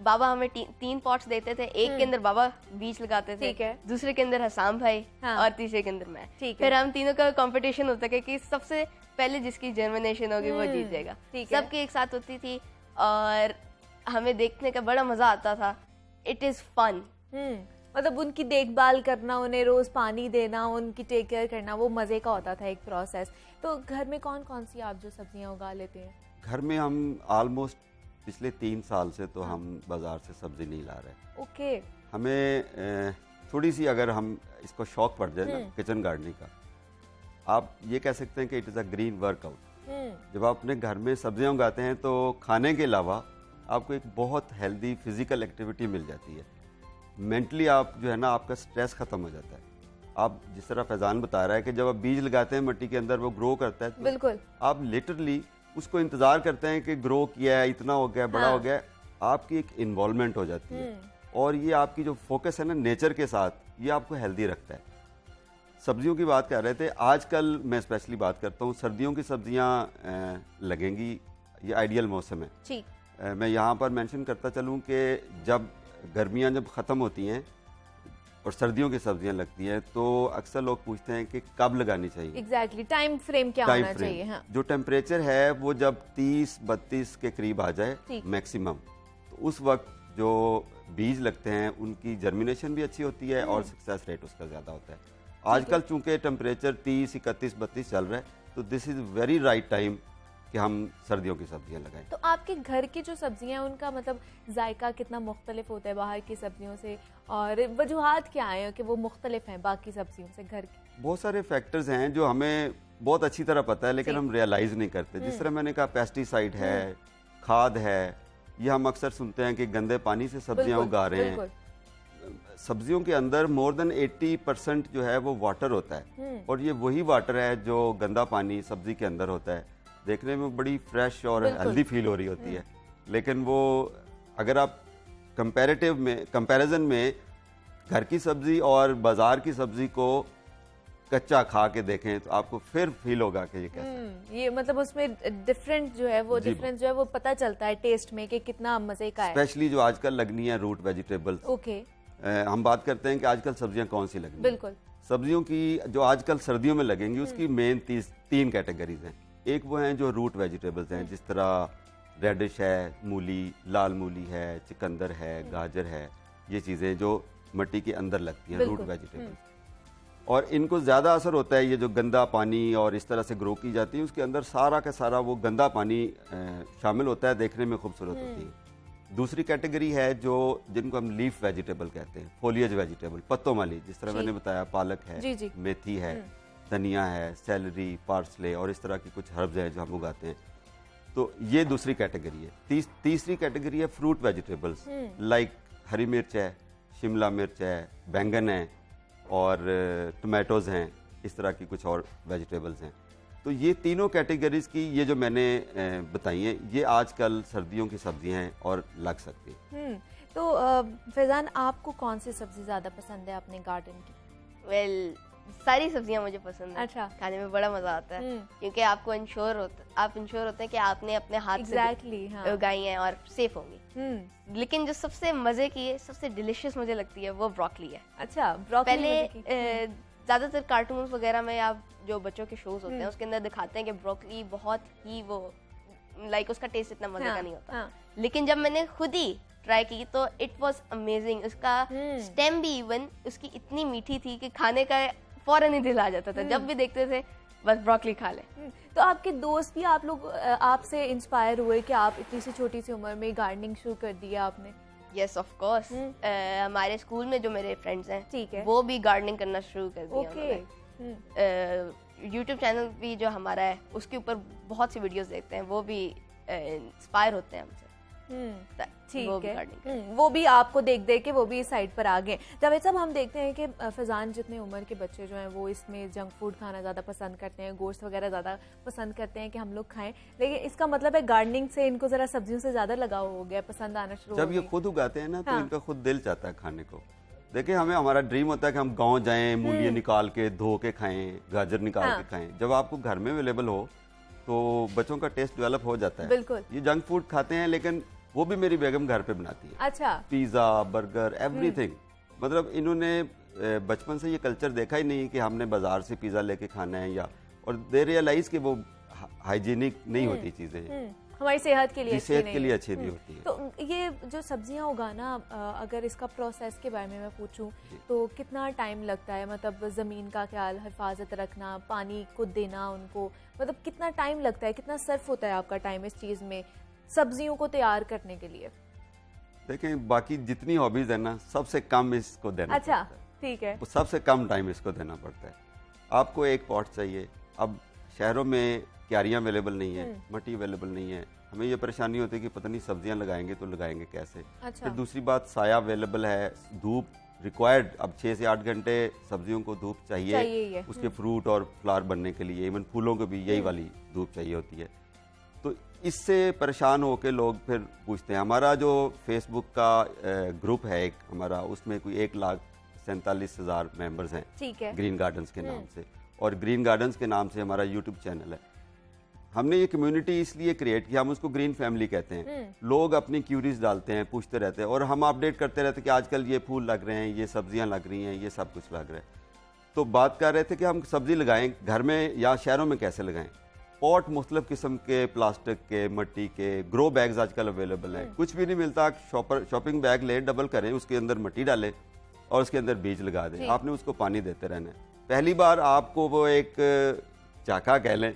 बाबा हमें 3 पॉट्स देते थे, एक के अंदर बाबा बीज लगाते थे, ठीक है, दूसरे के अंदर हसाम भाई, और तीसरे के अंदर मैं। फिर हम तीनों का कंपटीशन होता है कि सबसे पहले जिसकी जर्मिनेशन होगी वो जीत जाएगा। सबकी एक साथ होती थी और हमें देखने का बड़ा मजा आता था। It is fun. मतलब उनकी देखभाल करना, उन्हें रोज पानी देना, उनकी टेक केयर करना, वो मजे का होता था एक प्रोसेस। तो घर में कौन कौन सी आप जो सब्जियां उगा लेते हैं? घर में हम ऑलमोस्ट पिछले 3 साल से तो हम बाजार से सब्जी नहीं ला रहे। ओके। हमें थोड़ी सी अगर हम इसको शौक पड़ जाए ना किचन गार्डनिंग का, आप ये कह सकते हैं कि it is a green workout. जब आप अपने घर में सब्जियां उगाते हैं तो खाने के अलावा आपको एक बहुत हेल्दी फिजिकल एक्टिविटी मिल जाती है। मेंटली आप जो है ना, आपका स्ट्रेस खत्म हो जाता है। आप जिस तरह फैजान बता रहा है कि जब आप बीज लगाते हैं मिट्टी के अंदर, वो ग्रो करता है, तो बिल्कुल आप लिटरली उसको इंतजार करते हैं कि ग्रो किया है, इतना हो गया, बड़ा हो गया, आपकी एक इन्वॉल्वमेंट हो जाती है। और ये आपकी जो फोकस है ना नेचर के साथ, ये आपको हेल्दी रखता है। सब्जियों की बात कर रहे थे, आजकल मैं स्पेशली बात करता हूँ, सर्दियों की सब्जियाँ लगेंगी, ये आइडियल मौसम है। ठीक। मैं यहाँ पर मेंशन करता चलूँ कि जब गर्मियाँ जब ख़त्म होती हैं और सर्दियों की सब्जियां लगती हैं, तो अक्सर लोग पूछते हैं कि कब लगानी चाहिए। एग्जैक्टली, टाइम फ्रेम क्या होना चाहिए? हाँ। जो टेम्परेचर है वो जब 30-32 के करीब आ जाए मैक्सिमम, तो उस वक्त जो बीज लगते हैं उनकी जर्मिनेशन भी अच्छी होती है और सक्सेस रेट उसका ज़्यादा होता है। आजकल चूंकि टेम्परेचर 30, 31, 32 चल रहा है, तो this is very right time कि हम सर्दियों की सब्जियां लगाएं। तो आपके घर की जो सब्जियां हैं उनका मतलब जायका कितना मुख्तलिफ होता है बाहर की सब्जियों से, और वजूहात क्या है कि वो मुख्तलिफ हैं बाकी सब्जियों से घर की? बहुत सारे फैक्टर्स हैं जो हमें बहुत अच्छी तरह पता है लेकिन हम रियलाइज नहीं करते। जिस तरह मैंने कहा, पेस्टिसाइड है, खाद है, ये हम अक्सर सुनते हैं कि गंदे पानी से सब्जियां उगा रहे हैं। सब्जियों के अंदर मोर देन 80% जो है वो वाटर होता है, और ये वही वाटर है जो गंदा पानी सब्जी के अंदर होता है। देखने में बड़ी फ्रेश और हेल्दी फील हो रही होती है, लेकिन वो अगर आप कंपैरिजन में घर की सब्जी और बाजार की सब्जी को कच्चा खा के देखें तो आपको फिर फील होगा कि ये कैसा है। ये मतलब उसमें डिफरेंट जो है वो डिफरेंस जो है वो पता चलता है टेस्ट में कि कितना मजे का है। स्पेशली जो आजकल लगनी है रूट वेजिटेबल्स। ओके। हम बात करते हैं कि आजकल सब्जियां कौन सी लगनी है। बिल्कुल। सब्जियों की जो आजकल सर्दियों में लगेंगी उसकी मेन 3 कैटेगरीज हैं। एक वो हैं जो रूट वेजिटेबल्स हैं, जिस तरह रेडिश है, मूली, लाल मूली है, चिकंदर है, गाजर है, ये चीज़ें जो मिट्टी के अंदर लगती हैं, रूट वेजिटेबल्स। और इनको ज़्यादा असर होता है ये जो गंदा पानी और इस तरह से ग्रो की जाती है, उसके अंदर सारा का सारा वो गंदा पानी शामिल होता है, देखने में खूबसूरत होती है। दूसरी कैटेगरी है जो जिनको हम लीफ वेजिटेबल कहते हैं, फोलियज वेजिटेबल, पत्तों वाली, जिस तरह मैंने बताया पालक है, मेथी है, धनिया है, सेलरी, पार्सले और इस तरह की कुछ हर्ब्स हैं जो हम उगाते हैं। तो ये दूसरी कैटेगरी है। तीसरी कैटेगरी है फ्रूट वेजिटेबल्स, लाइक हरी मिर्च है, शिमला मिर्च है, बैंगन है और टमाटोज हैं, इस तरह की कुछ और वेजिटेबल्स हैं। तो ये तीनों कैटेगरीज की ये जो मैंने बताई हैं, ये आजकल सर्दियों की सब्जियां हैं और लग सकती हैं। तो फैजान, आपको कौन सी सब्जी ज़्यादा पसंद है अपने गार्डन की? वेल, सारी सब्जियां मुझे पसंद है। अच्छा। खाने में बड़ा मजा आता है क्योंकि आपको इंश्योर होते हैं कि आपने अपने हाथ से उगाई हैं और सेफ होंगी। लेकिन जो सबसे मजे की है, सबसे डिलिशियस मुझे लगती है, वो ब्रोकली है। अच्छा, ब्रोकली। पहले ज्यादातर कार्टून्स वगैरह में आप जो बच्चों के शोज होते हैं उसके अंदर दिखाते हैं कि ब्रोकली बहुत ही वो लाइक उसका टेस्ट इतना मजे का नहीं होता। लेकिन जब मैंने खुद ही ट्राई की तो इट वाज अमेजिंग। उसका स्टेम भी इवन उसकी इतनी मीठी थी कि खाने का फौरन ही दिल आ जाता था। जब भी देखते थे बस ब्रोकली खा ले। तो आपके दोस्त भी आप लोग आपसे इंस्पायर हुए कि आप इतनी सी छोटी सी उम्र में गार्डनिंग शुरू कर दिया आपने? Yes, of course. हमारे स्कूल में जो मेरे फ्रेंड्स हैं, ठीक है, वो भी गार्डनिंग करना शुरू कर दिया उन्होंने। यूट्यूब चैनल भी जो हमारा है उसके ऊपर बहुत सी वीडियोस देखते हैं, वो भी इंस्पायर होते हैं हमसे। ठीक है, वो भी आपको देख देख के वो भी इस साइड पर आ गए। जावेद साहब, हम देखते हैं कि फैजान जितने उम्र के बच्चे जो हैं वो इसमें जंक फूड खाना ज़्यादा पसंद करते हैं, गोश्त वगैरह ज़्यादा पसंद करते हैं कि हम लोग खाएं, लेकिन इसका मतलब है गार्डनिंग से इनको ज़रा सब्जियों से ज़्यादा लगाव हो गया, पसंद आना शुरू हो गया। जब ये खुद उगाते हैं ना तो इनका खुद दिल चाहता है खाने को। देखिए, हमारा ड्रीम होता है कि हम गाँव जाएँ, मूलियाँ निकाल के धो के खाएँ, गाजर निकाल के खाएँ। जब आपको घर में अवेलेबल हो तो बच्चों का टेस्ट डेवलप हो जाता है। बिल्कुल। ये जंक फूड खाते हैं लेकिन वो भी मेरी बेगम घर पे बनाती है। अच्छा। Pizza, burger, everything. मतलब इन्होंने बचपन से ये कल्चर देखा ही नहीं कि हमने बाजार से पिज़्ज़ा लेके खाना है, या और दे रियलाइज कि वो हाइजीनिक नहीं होती चीज़ें, हमारी सेहत के लिए अच्छी नहीं होती है। तो ये जो सब्जियां उगाना, अगर इसका प्रोसेस के बारे में मैं पूछूं तो कितना टाइम लगता है? मतलब ज़मीन का ख्याल, हिफाजत रखना, पानी को देना उनको, मतलब कितना टाइम लगता है, कितना सर्फ होता है आपका टाइम इस चीज़ में सब्जियों को तैयार करने के लिए? देखें, बाकी जितनी हॉबीज है ना, सबसे कम इसको देना पड़ता है। ठीक है। सबसे कम टाइम इसको देना पड़ता है। आपको एक पॉट चाहिए। अब शहरों में क्यारियां अवेलेबल नहीं है, मट्टी अवेलेबल नहीं है, हमें ये परेशानी होती है कि पता नहीं सब्जियां लगाएंगे तो लगाएंगे कैसे। अच्छा। फिर दूसरी बात, साया अवेलेबल है, धूप रिक्वायर्ड, अब 6 से 8 घंटे सब्जियों को धूप चाहिए उसके फ्रूट और फ्लावर बनने के लिए। इवन फूलों को भी यही वाली धूप चाहिए होती है। तो इससे परेशान होकर लोग फिर पूछते हैं। हमारा जो फेसबुक का ग्रुप है एक हमारा, उसमें कोई 1,47,000 मेंबर्स हैं, ठीक है, ग्रीन गार्डन्स के नाम से, और ग्रीन गार्डन्स के नाम से हमारा यूट्यूब चैनल है। हमने ये कम्युनिटी इसलिए क्रिएट किया, हम उसको ग्रीन फैमिली कहते हैं। लोग अपनी क्यूरीज डालते हैं, पूछते रहते हैं, और हम अपडेट करते रहते हैं कि आजकल ये फूल लग रहे हैं, ये सब्जियां लग रही हैं, ये सब कुछ लग रहा है। तो बात कर रहे थे कि हम सब्जी लगाएं घर में या शहरों में कैसे लगाएं। पॉट मुख्तलिफ किस्म के, प्लास्टिक के, मिट्टी के, ग्रो बैग्स आजकल अवेलेबल हैं। कुछ भी नहीं मिलता, शॉपिंग बैग ले, डबल करें, उसके अंदर मिट्टी डालें और उसके अंदर बीज लगा दें। आपने उसको पानी देते रहना है। पहली बार आपको वो एक चाका कह लें,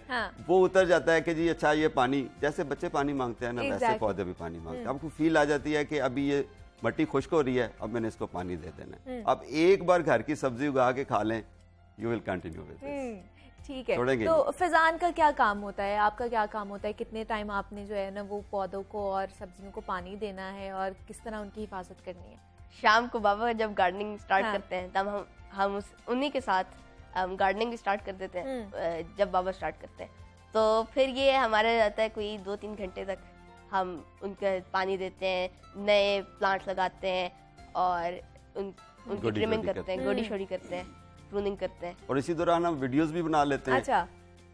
वो उतर जाता है कि जी अच्छा ये पानी, जैसे बच्चे पानी मांगते हैं ना, वैसे पौधे भी पानी मांगते हैं। आपको फील आ जाती है कि अभी ये मिट्टी खुश्क हो रही है, अब मैंने इसको पानी दे देना है। अब एक बार घर की सब्जी उगा के खा लें, you will continue with this. ठीक है, तो फैजान का क्या काम होता है, आपका क्या काम होता है? कितने टाइम आपने जो है ना वो पौधों को और सब्जियों को पानी देना है और किस तरह उनकी हिफाजत करनी है? शाम को बाबा जब गार्डनिंग स्टार्ट करते हैं तब हम उन्हीं के साथ गार्डनिंग स्टार्ट कर देते हैं। जब बाबा स्टार्ट करते हैं तो फिर ये हमारे रहता है कोई 2-3 घंटे तक हम उनका पानी देते हैं, नए प्लांट लगाते हैं और उनकी ट्रिमिंग करते हैं, गोडी शोडी करते हैं, प्रूनिंग करते हैं। और इसी दौरान हम वीडियोस भी बना लेते हैं। अच्छा,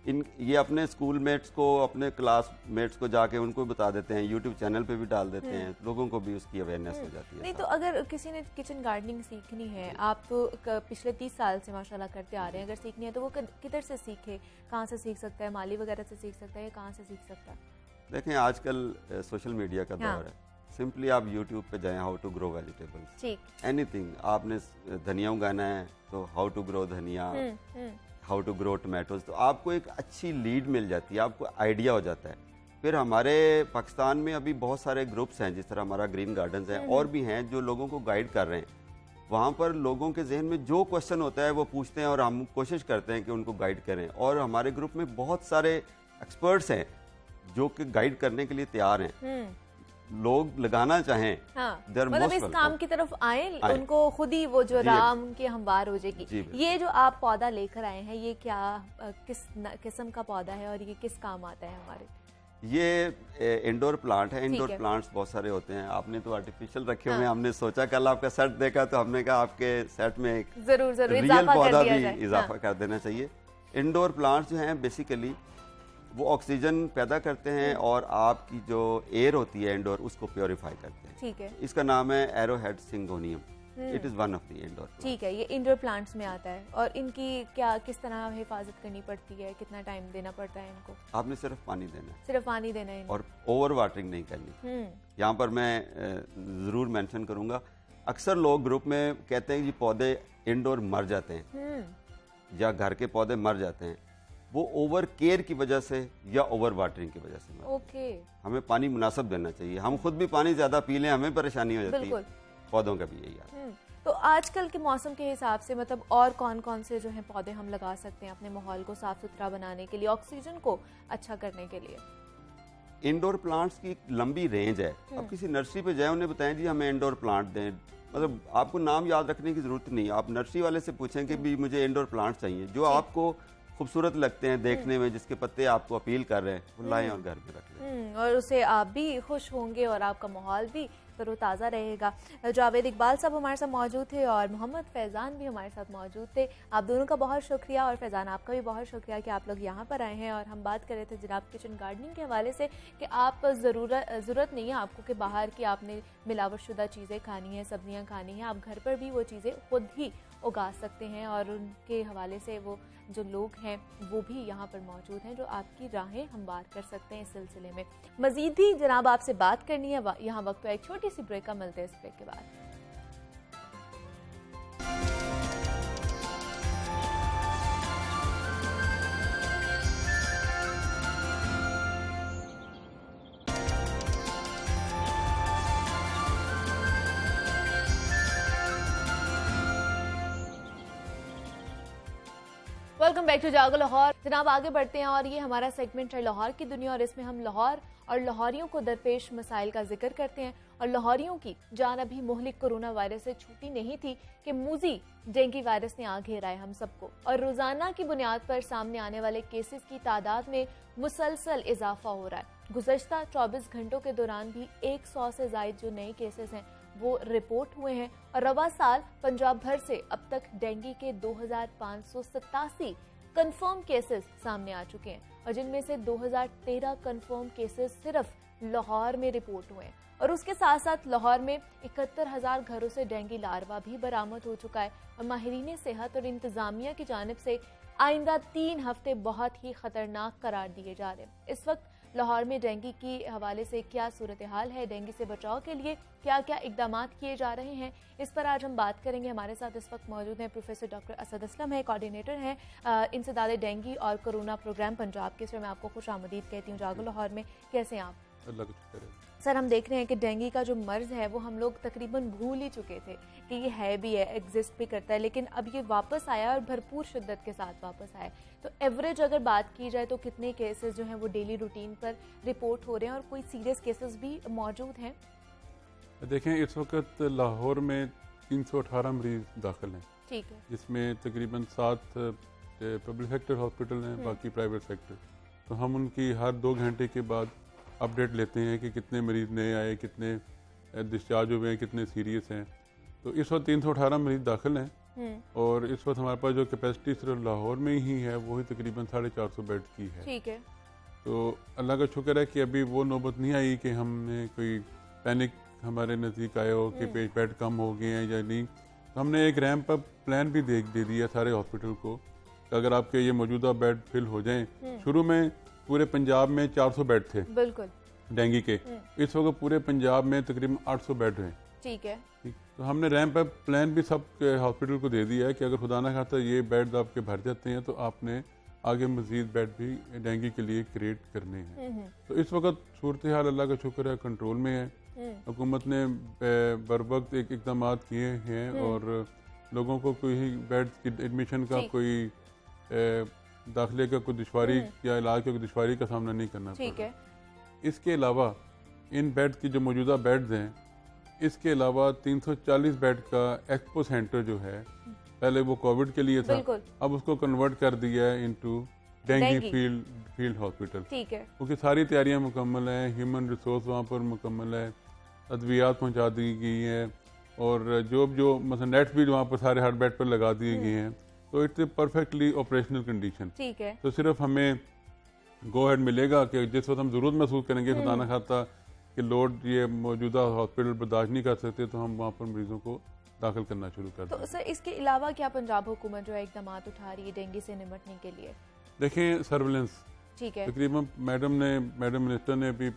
ये अपने स्कूल मेट्स को, अपने क्लास मेट्स को जाके उनको बता देते हैं, यूट्यूब चैनल पे भी डाल देते हैं, लोगों को भी उसकी अवेयरनेस हो जाती है। नहीं तो अगर किसी ने किचन गार्डनिंग सीखनी है, आप तो पिछले 30 साल से माशाल्लाह करते आ रहे हैं, अगर सीखनी है तो वो किधर से सीखे, कहाँ से सीख सकता है? माली वगैरह से सीख सकता है या कहाँ से सीख सकता है? देखें आजकल सोशल मीडिया का दौर है। सिंपली आप यूट्यूब पे जाएं, how to grow vegetables, anything. आपने धनिया उगाना है तो how to grow dhania, how to grow tomatoes, तो आपको एक अच्छी लीड मिल जाती है, आपको आइडिया हो जाता है। फिर हमारे पाकिस्तान में अभी बहुत सारे ग्रुप्स हैं, जिस तरह हमारा ग्रीन गार्डन्स है, और भी हैं जो लोगों को गाइड कर रहे हैं। वहाँ पर लोगों के जहन में जो क्वेश्चन होता है वो पूछते हैं और हम कोशिश करते हैं कि उनको गाइड करें। और हमारे ग्रुप में बहुत सारे एक्सपर्ट्स हैं जो कि गाइड करने के लिए तैयार हैं। लोग लगाना चाहें, मतलब इस काम की तरफ आए, उनको खुद ही वो जो राह उनकी हमवार हो जाएगी। ये जो आप पौधा लेकर आए हैं, ये क्या किस किस्म का पौधा है और ये किस काम आता है हमारे? ये इंडोर प्लांट है। इंडोर प्लांट्स बहुत सारे होते हैं, आपने तो आर्टिफिशियल रखे हुए हैं। हमने सोचा कल आपका सेट देखा तो हमने कहा आपके सेट में एक जरूर रियल पौधा भी इजाफा कर देना चाहिए। इंडोर प्लांट्स जो हैं बेसिकली वो ऑक्सीजन पैदा करते हैं और आपकी जो एयर होती है इंडोर, उसको प्योरीफाई करते हैं। ठीक है, इसका नाम है arrowhead syngonium. It is one of the indoor. ठीक है, ये इंडोर प्लांट्स में आता है। और इनकी क्या किस तरह हिफाजत करनी पड़ती है, कितना टाइम देना पड़ता है इनको? आपने सिर्फ पानी देना है, सिर्फ पानी देना है और ओवर वाटरिंग नहीं करनी। यहाँ पर मैं जरूर मेंशन करूंगा, अक्सर लोग ग्रुप में कहते हैं कि पौधे इंडोर मर जाते हैं या घर के पौधे मर जाते हैं, वो ओवर केयर की वजह से या ओवर वाटरिंग की वजह से। ओके, हमें पानी मुनासिब देना चाहिए। हम खुद भी पानी ज्यादा पी लें, हमें परेशानी हो जाती है, पौधों का भी यही है। तो आजकल के मौसम के हिसाब से मतलब और कौन कौन से जो है पौधे हम लगा सकते हैं अपने माहौल को साफ सुथरा बनाने के लिए, ऑक्सीजन को अच्छा करने के लिए? इंडोर प्लांट्स की लंबी रेंज है। अब किसी नर्सरी पे जाए, उन्हें बताएं जी हमें इंडोर प्लांट दें, मतलब आपको नाम याद रखने की जरूरत नहीं। आप नर्सरी वाले से पूछें कि भी मुझे इंडोर प्लांट चाहिए, जो आपको खूबसूरत लगते हैं देखने में, जिसके पत्ते आपको अपील कर रहे हैं, वो लाएं और घर में रख लें। और उससे आप भी खुश होंगे और आपका माहौल भी तरोताज़ा रहेगा। जावेद इकबाल साहब हमारे साथ मौजूद थे और मोहम्मद फैज़ान भी हमारे साथ मौजूद थे। आप दोनों का बहुत शुक्रिया, और फैज़ान आपका भी बहुत शुक्रिया कि आप लोग यहाँ पर आए हैं। और हम बात कर रहे थे जनाब किचन गार्डनिंग के हवाले से कि आप ज़रूरत नहीं है आपको कि बाहर की आपने मिलावटशुदा चीज़ें खानी है, सब्जियाँ खानी हैं। आप घर पर भी वो चीज़ें खुद ही उगा सकते हैं और उनके हवाले से वो जो लोग हैं वो भी यहाँ पर मौजूद हैं जो आपकी राहें हमवार कर सकते हैं। इस सिलसिले में मज़ीद भी जनाब आपसे बात करनी है। यहाँ वक्त एक छोटी सी ब्रेक का, मिलते हैं इस ब्रेक के बाद। वेलकम बैक टू जागो लाहौर। जनाब आगे बढ़ते हैं और ये हमारा सेगमेंट है लाहौर की दुनिया, और इसमें हम लाहौर और लाहौरियों को दरपेश मसाइल का जिक्र करते हैं। और लाहौरियों की जान अभी मुहलिक कोरोना वायरस से छूटी नहीं थी कि मूजी डेंगू वायरस ने आ घेरा है हम सबको, और रोजाना की बुनियाद पर सामने आने वाले केसेस की तादाद में मुसलसल इजाफा हो रहा है। गुज़श्ता 24 घंटों के दौरान भी 100 से ज़ायद जो नए केसेस हैं वो रिपोर्ट हुए हैं और रवा साल पंजाब भर से अब तक डेंगू के 2587 कंफर्म केसेस सामने आ चुके हैं और जिनमें से 2013 कंफर्म केसेस सिर्फ लाहौर में रिपोर्ट हुए हैं और उसके साथ साथ लाहौर में 71,000 घरों से डेंगू लार्वा भी बरामद हो चुका है और माहिरीन सेहत और इंतजामिया की जानिब से आइंदा 3 हफ्ते बहुत ही खतरनाक करार दिए जा रहे हैं। इस वक्त लाहौर में डेंगू के हवाले से क्या सूरत हाल है, डेंगू से बचाव के लिए क्या क्या इकदाम किए जा रहे हैं, इस पर आज हम बात करेंगे। हमारे साथ इस वक्त मौजूद हैं प्रोफेसर डॉक्टर असद असलम है, कोऑर्डिनेटर हैं इंसदाद डेंगू और कोरोना प्रोग्राम पंजाब के। सर मैं आपको खुश आमदीद कहती हूँ जागो लाहौर में। कैसे हैं आप? अल्लाह का शुक्र है। सर हम देख रहे हैं कि डेंगू का जो मर्ज है वो हम लोग तकरीबन भूल ही चुके थे कि ये है भी है, एग्जिस्ट भी करता है, लेकिन अब ये वापस आया और भरपूर शिद्दत के साथ वापस आया। तो एवरेज अगर बात की जाए तो कितने केसेस जो हैं वो डेली रूटीन पर रिपोर्ट हो रहे हैं और कोई सीरियस केसेस भी मौजूद हैं? देखें इस वक्त लाहौर में 318 मरीज दाखिल हैं, ठीक है, जिसमें तकरीबन 7 पब्लिक सेक्टर हॉस्पिटल हैं, बाकी प्राइवेट सेक्टर। तो हम उनकी हर 2 घंटे के बाद अपडेट लेते हैं कि कितने मरीज नए आए, कितने डिस्चार्ज हुए हैं, कितने सीरियस हैं। तो इस वक्त 318 मरीज दाखिल हैं और इस वक्त हमारे पास जो कैपेसिटी सिर्फ लाहौर में ही है वही तकरीबन 450 बेड की है। ठीक है। तो अल्लाह का शुक्र है कि अभी वो नौबत नहीं आई कि हमने कोई पैनिक हमारे नज़दीक आया हो कि बेड कम हो गए हैं या नहीं। तो हमने एक रैंप अप प्लान भी दे दिया सारे हॉस्पिटल को कि अगर आपके ये मौजूदा बेड फिल हो जाएं। शुरू में पूरे पंजाब में 400 बेड थे बिल्कुल डेंगू के, इस वक्त पूरे पंजाब में तकरीबन 800 बेड हैं। ठीक है, ठीक, तो हमने रैंप अप प्लान भी सब हॉस्पिटल को दे दिया है कि अगर खुदा ना खाता ये बेड आपके भर जाते हैं तो आपने आगे मजीद बेड भी डेंगू के लिए क्रिएट करने हैं। तो इस वक्त सूरत हाल अल्लाह का शुक्र है कंट्रोल में है। हुकूमत ने बर वक्त एक इकदाम किए हैं और लोगों को कोई बेड की एडमिशन का कोई दाखिले का कोई दुश्वारी या इलाज का कोई दुश्वारी का सामना नहीं करना पड़ता। इसके अलावा इन बेड की जो मौजूदा बेड्स हैं, इसके अलावा 340 बेड का एक्सपो सेंटर जो है, पहले वो कोविड के लिए था, अब उसको कन्वर्ट कर दिया है इनटू डेंगू फील्ड हॉस्पिटल। ठीक है, क्योंकि सारी तैयारियां मुकम्मल हैं, ह्यूमन रिसोर्स वहाँ पर मुकम्मल है, अद्वियात पहुँचा दी गई हैं और जो मतलब नेट भी वहाँ पर सारे हर बेड पर लगा दिए गए हैं। तो it's a perfectly operational condition. ठीक है, तो सिर्फ हमें गो हेड मिलेगा कि जिस वक्त हम ज़रूरत महसूस करेंगे खुदा ना खाता कि लोड ये मौजूदा हॉस्पिटल बर्दाश्त नहीं कर सकते तो हम वहाँ पर मरीजों को दाखिल करना शुरू कर दें। तो सर इसके अलावा क्या पंजाब हुकूमत जो है इकदाम उठा रही है डेंगू से निपटने के लिए? देखें सर्विलेंस, ठीक है, तकरीबन मैडम मिनिस्टर ने अभी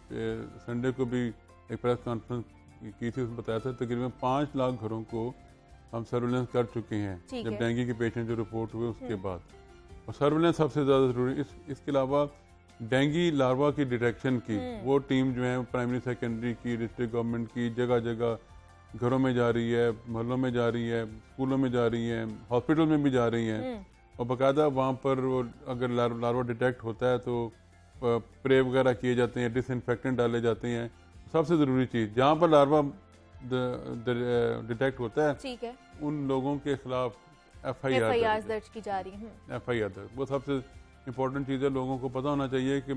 संडे को भी एक प्रेस कॉन्फ्रेंस की थी, उसमें बताया था तकरीबन 5 लाख घरों को हम सर्विलेंस कर चुके हैं जब डेंगू के पेशेंट जो रिपोर्ट हुए उसके बाद। और सर्विलेंस सबसे ज़्यादा ज़रूरी। इसके अलावा डेंगू लार्वा की डिटेक्शन की वो टीम जो है प्राइमरी सेकेंडरी की, डिस्ट्रिक्ट गवर्नमेंट की, जगह जगह घरों में जा रही है, मोहल्लों में जा रही है, स्कूलों में जा रही है, हॉस्पिटल में भी जा रही हैं और बाकायदा वहाँ पर वो अगर लार्वा डिटेक्ट होता है तो स्प्रे वगैरह किए जाते हैं, डिसइंफेक्टेंट डाले जाते हैं। सबसे ज़रूरी चीज़ जहाँ पर लार्वा डिटेक्ट होता है, ठीक है, उन लोगों के खिलाफ FIR दर्ज की जा रही है। FIR दर्ज, वो सबसे इम्पोर्टेंट चीज़ है। लोगों को पता होना चाहिए कि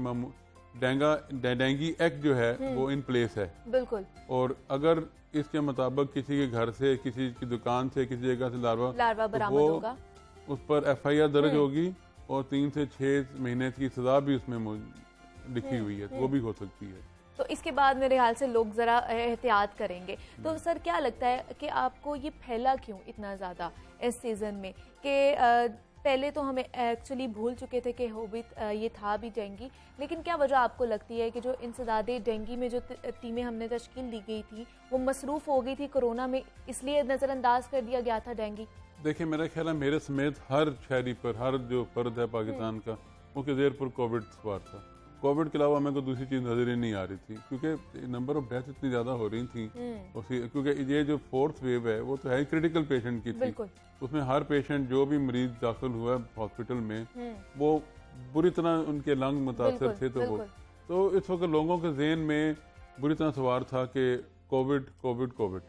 डेंगू एक्ट जो है वो इन प्लेस है बिल्कुल, और अगर इसके मुताबिक किसी के घर से, किसी की दुकान से, किसी जगह से लार्वा बरामद होगा, उस पर FIR दर्ज होगी और 3 से 6 महीने की सजा भी उसमें लिखी हुई है, वो भी हो सकती है। तो इसके बाद मेरे ख्याल से लोग ज़रा एहतियात करेंगे। तो सर क्या लगता है कि आपको ये फैला क्यों इतना ज़्यादा इस सीज़न में कि पहले तो हमें एक्चुअली भूल चुके थे कि हो भी ये था भी डेंगू, लेकिन क्या वजह आपको लगती है कि जो इंसदाद डेंगू में जो टीमें हमने तश्कील दी गई थी वो मसरूफ़ हो गई थी कोरोना में, इसलिए नज़रअंदाज कर दिया गया था डेंगू? देखिए मेरा ख्याल है मेरे समेत हर शहरी पर, हर जो फर्द है पाकिस्तान का, उसके ज़ेर पर कोविड सवार था। कोविड के अलावा हमें कोई दूसरी चीज़ नजर ही नहीं आ रही थी क्योंकि नंबर ऑफ डेथ इतनी ज़्यादा हो रही थी। क्योंकि ये जो 4th वेव है वो तो है क्रिटिकल पेशेंट की थी, उसमें हर पेशेंट जो भी मरीज दाखिल हुआ हॉस्पिटल में वो बुरी तरह उनके लंग मुतासर थे। तो इस वक्त लोगों के जहन में बुरी तरह सवार था कि कोविड कोविड कोविड,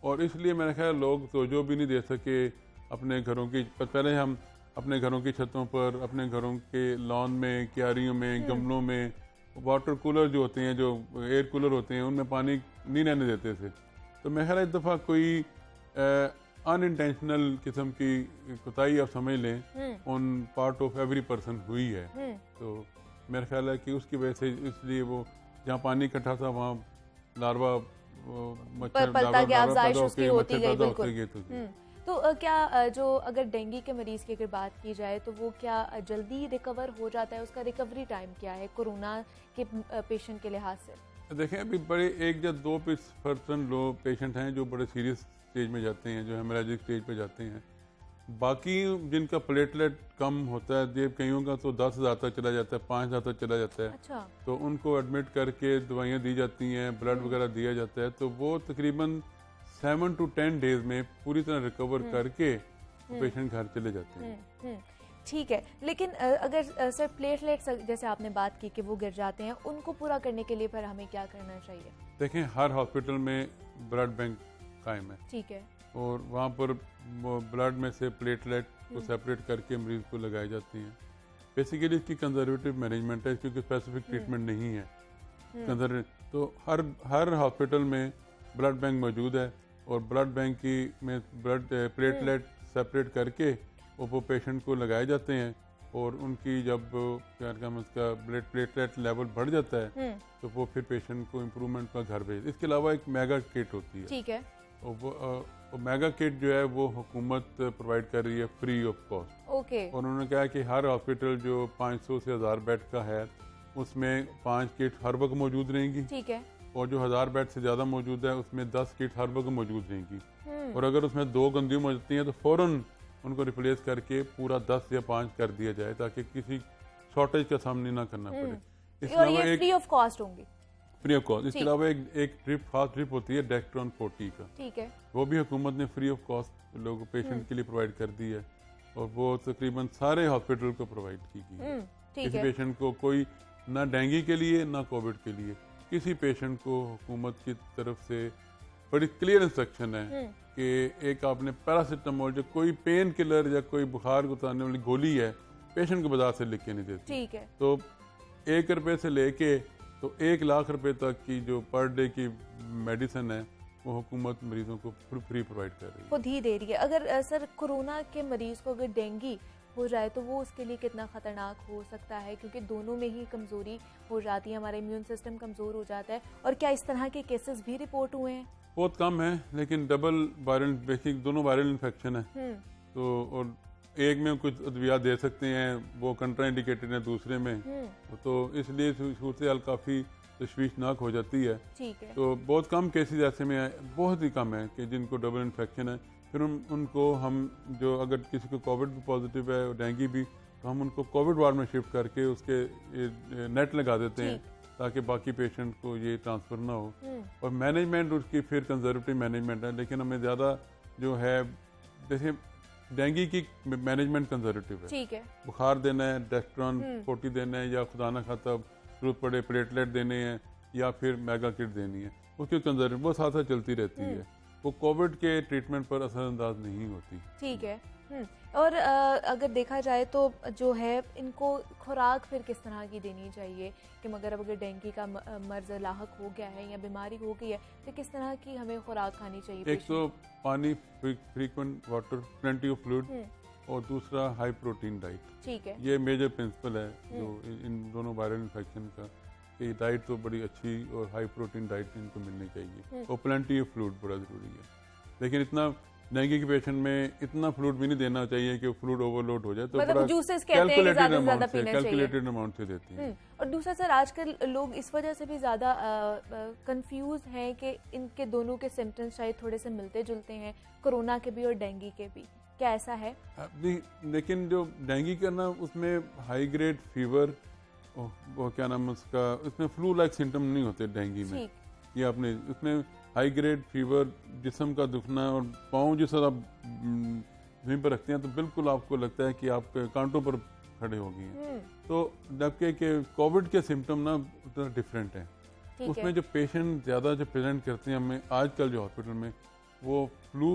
और इसलिए मेरा ख्याल लोग तवज्जो भी नहीं दे सके अपने घरों की। पहले हम अपने घरों की छतों पर, अपने घरों के लॉन में, क्यारियों में, गमलों में वाटर कूलर जो होते हैं, जो एयर कूलर होते हैं, उनमें पानी नहीं रहने देते थे। तो मैं ख्याल इस दफ़ा कोई अनइंटेंशनल किस्म की कोताही आप समझ लें on part of every person हुई है। तो मेरा ख्याल है कि उसकी वजह से, इसलिए वो जहाँ पानी इकट्ठा था वहाँ लार्वा मच्छर पलता गया, अफज़ाइश उसकी होती मच्छर गई, पैदा बिल्कुल। होते गए। तो क्या जो अगर डेंगू के मरीज की अगर बात की जाए तो वो क्या जल्दी रिकवर हो जाता है? उसका रिकवरी टाइम क्या है कोरोना के पेशेंट के लिहाज से? देखें, अभी बड़े 1 या 2% लोग पेशेंट हैं जो बड़े सीरियस स्टेज में जाते हैं, जो हेमोरेजिक स्टेज पे जाते हैं। बाकी जिनका प्लेटलेट कम होता है, देव कईयों का तो 10,000 तक चला जाता है, 5,000 तक चला जाता है। अच्छा। तो उनको एडमिट करके दवाइयाँ दी जाती हैं, ब्लड वगैरह दिया जाता है, तो वो तकरीबन 7 to 10 डेज में पूरी तरह रिकवर करके पेशेंट घर चले जाते हैं। ठीक है, लेकिन अगर सर प्लेटलेट्स जैसे आपने बात की कि वो गिर जाते हैं, उनको पूरा करने के लिए फिर हमें क्या करना चाहिए? देखें, हर हॉस्पिटल में ब्लड बैंक कायम है। ठीक है। और वहाँ पर ब्लड में से प्लेटलेट को सेपरेट करके मरीज को लगाई जाती हैं। बेसिकली इसकी कंजर्वेटिव मैनेजमेंट है, क्योंकि स्पेसिफिक ट्रीटमेंट नहीं है कंजर्वेटिव। तो हर हॉस्पिटल में ब्लड बैंक मौजूद है, और ब्लड बैंक की में ब्लड प्लेटलेट सेपरेट करके वो पेशेंट को लगाए जाते हैं। और उनकी जब क्या नाम उसका ब्लड प्लेटलेट लेवल बढ़ जाता है तो वो फिर पेशेंट को इम्प्रूवमेंट का घर भेज। इसके अलावा एक मेगा किट होती है। ठीक है। और वो मेगा किट जो है वो हुकूमत प्रोवाइड कर रही है फ्री ऑफ कॉस्ट। ओके। और उन्होंने कहा कि हर हॉस्पिटल जो 500 से 1000 बेड का है उसमें 5 किट हर वक्त मौजूद रहेंगी। ठीक है। और जो 1000 बेड से ज़्यादा मौजूद है उसमें 10 किट हर वक्त मौजूद रहेंगी। और अगर उसमें 2 कंज्यूम हो जाती हैं तो फ़ौरन उनको रिप्लेस करके पूरा 10 या 5 कर दिया जाए, ताकि किसी शॉर्टेज का सामना ना करना पड़े। और ये फ्री ऑफ कॉस्ट होंगी? Free of cost. इसके अलावा एक ड्रिप, खास ड्रिप होती है डेक्ट्रॉन 40 का। ठीक है। वो भी हुकूमत ने फ्री ऑफ कॉस्ट लोगों पेशेंट के लिए प्रोवाइड कर दी है, और वो तकरीबन सारे हॉस्पिटल को प्रोवाइड की गई है। किसी पेशेंट को कोई ना डेंगू के लिए ना कोविड के लिए, किसी पेशेंट को हुकूमत की तरफ से बड़ी क्लियर इंस्ट्रक्शन है कि एक आपने पैरासिटामोल, जो कोई पेन किलर या कोई बुखार को उतारने वाली गोली है, पेशेंट को बाजार से लिख के नहीं देती। ठीक है। तो 1 रुपए से लेके तो 1 लाख रुपए तक की जो पर डे की मेडिसिन है वो हुकूमत मरीजों को फ्री प्रोवाइड कर रही है, खुद ही दे रही है। अगर सर कोरोना के मरीज को अगर डेंगू हो जाए तो वो उसके लिए कितना खतरनाक हो सकता है? क्योंकि दोनों में ही कमजोरी हो जाती है, हमारा इम्यून सिस्टम कमजोर हो जाता है। और क्या इस तरह के केसेस भी रिपोर्ट हुए हैं? बहुत कम है, लेकिन डबल वायरल, बेसिक दोनों वायरल इन्फेक्शन है। तो और एक में कुछ अद्वियात दे सकते हैं, वो कंट्राइंडिकेटेड है, दूसरे में तो इसलिए सूरत हाल काफ़ी तशवीशनाक हो जाती है। ठीक है। तो बहुत कम केसेस ऐसे में बहुत ही कम है कि जिनको डबल इन्फेक्शन है। फिर उनको हम जो अगर किसी को कोविड भी पॉजिटिव है और डेंगू भी, तो हम उनको कोविड वार्ड में शिफ्ट करके उसके नेट लगा देते हैं ताकि बाकी पेशेंट को ये ट्रांसफ़र ना हो। और मैनेजमेंट उसकी फिर कंजर्वेटिव मैनेजमेंट है, लेकिन हमें ज़्यादा जो है, जैसे डेंगू की मैनेजमेंट कंजर्वेटिव है। ठीक है। बुखार देना है, डेक्ट्रॉन 40 देना है, या खुदा ना खाता जरूरत पड़े प्लेटलेट देने हैं, या फिर मेगा किट देनी है, उसकी कंजर्वेटिव वो साथ साथ चलती रहती है। वो कोविड के ट्रीटमेंट पर असरअंदाज नहीं होती। ठीक है। और अगर देखा जाए तो जो है इनको खुराक फिर किस तरह की देनी चाहिए कि मगर अब अगर डेंगू का मर्ज लाहक हो गया है या बीमारी हो गई है तो किस तरह की हमें खुराक खानी चाहिए? एक तो पानी, frequent water, plenty of fluid, और दूसरा हाई प्रोटीन डाइट। ठीक है। ये मेजर प्रिंसिपल है जो इन दोनों वायरल इन्फेक्शन का, कि डाइट तो बड़ी अच्छी और हाई प्रोटीन डाइट इनको मिलनी चाहिए, और प्लेंटी ऑफ फ्लूइड बड़ा ज़रूरी है। लेकिन इतना डेंगू के पेशेंट में इतना फ्लूइड भी नहीं देना चाहिए कि फ्लूइड ओवरलोड हो जाए, तो मतलब जूसेस कहते हैं कि ज़्यादा से ज़्यादा पीना चाहिए, कैलकुलेटेड अमाउंट से देती हैं। और दूसरा सर, आजकल लोग इस वजह से भी ज़्यादा कंफ्यूज हैं कि इनके दोनों के सिम्टम्स शायद थोड़े से मिलते जुलते हैं, कोरोना के भी और डेंगू के भी। क्या ऐसा है? लेकिन जो डेंगू का ना, उसमें हाई ग्रेड फीवर, वो क्या नाम उसका, उसमें फ्लू लाइक सिम्टम नहीं होते डेंगू में। ये आपने उसमें हाई ग्रेड फीवर, जिस्म का दुखना, और पाँव जिस तरह जमीन पर रखते हैं तो बिल्कुल आपको लगता है कि आप कांटों पर खड़े हो गए हैं। तो जबकि कि कोविड के सिम्टम ना उतना डिफरेंट हैं। उसमें जो पेशेंट ज़्यादा जो प्रेजेंट करते हैं हमें आजकल जो हॉस्पिटल में, वो फ्लू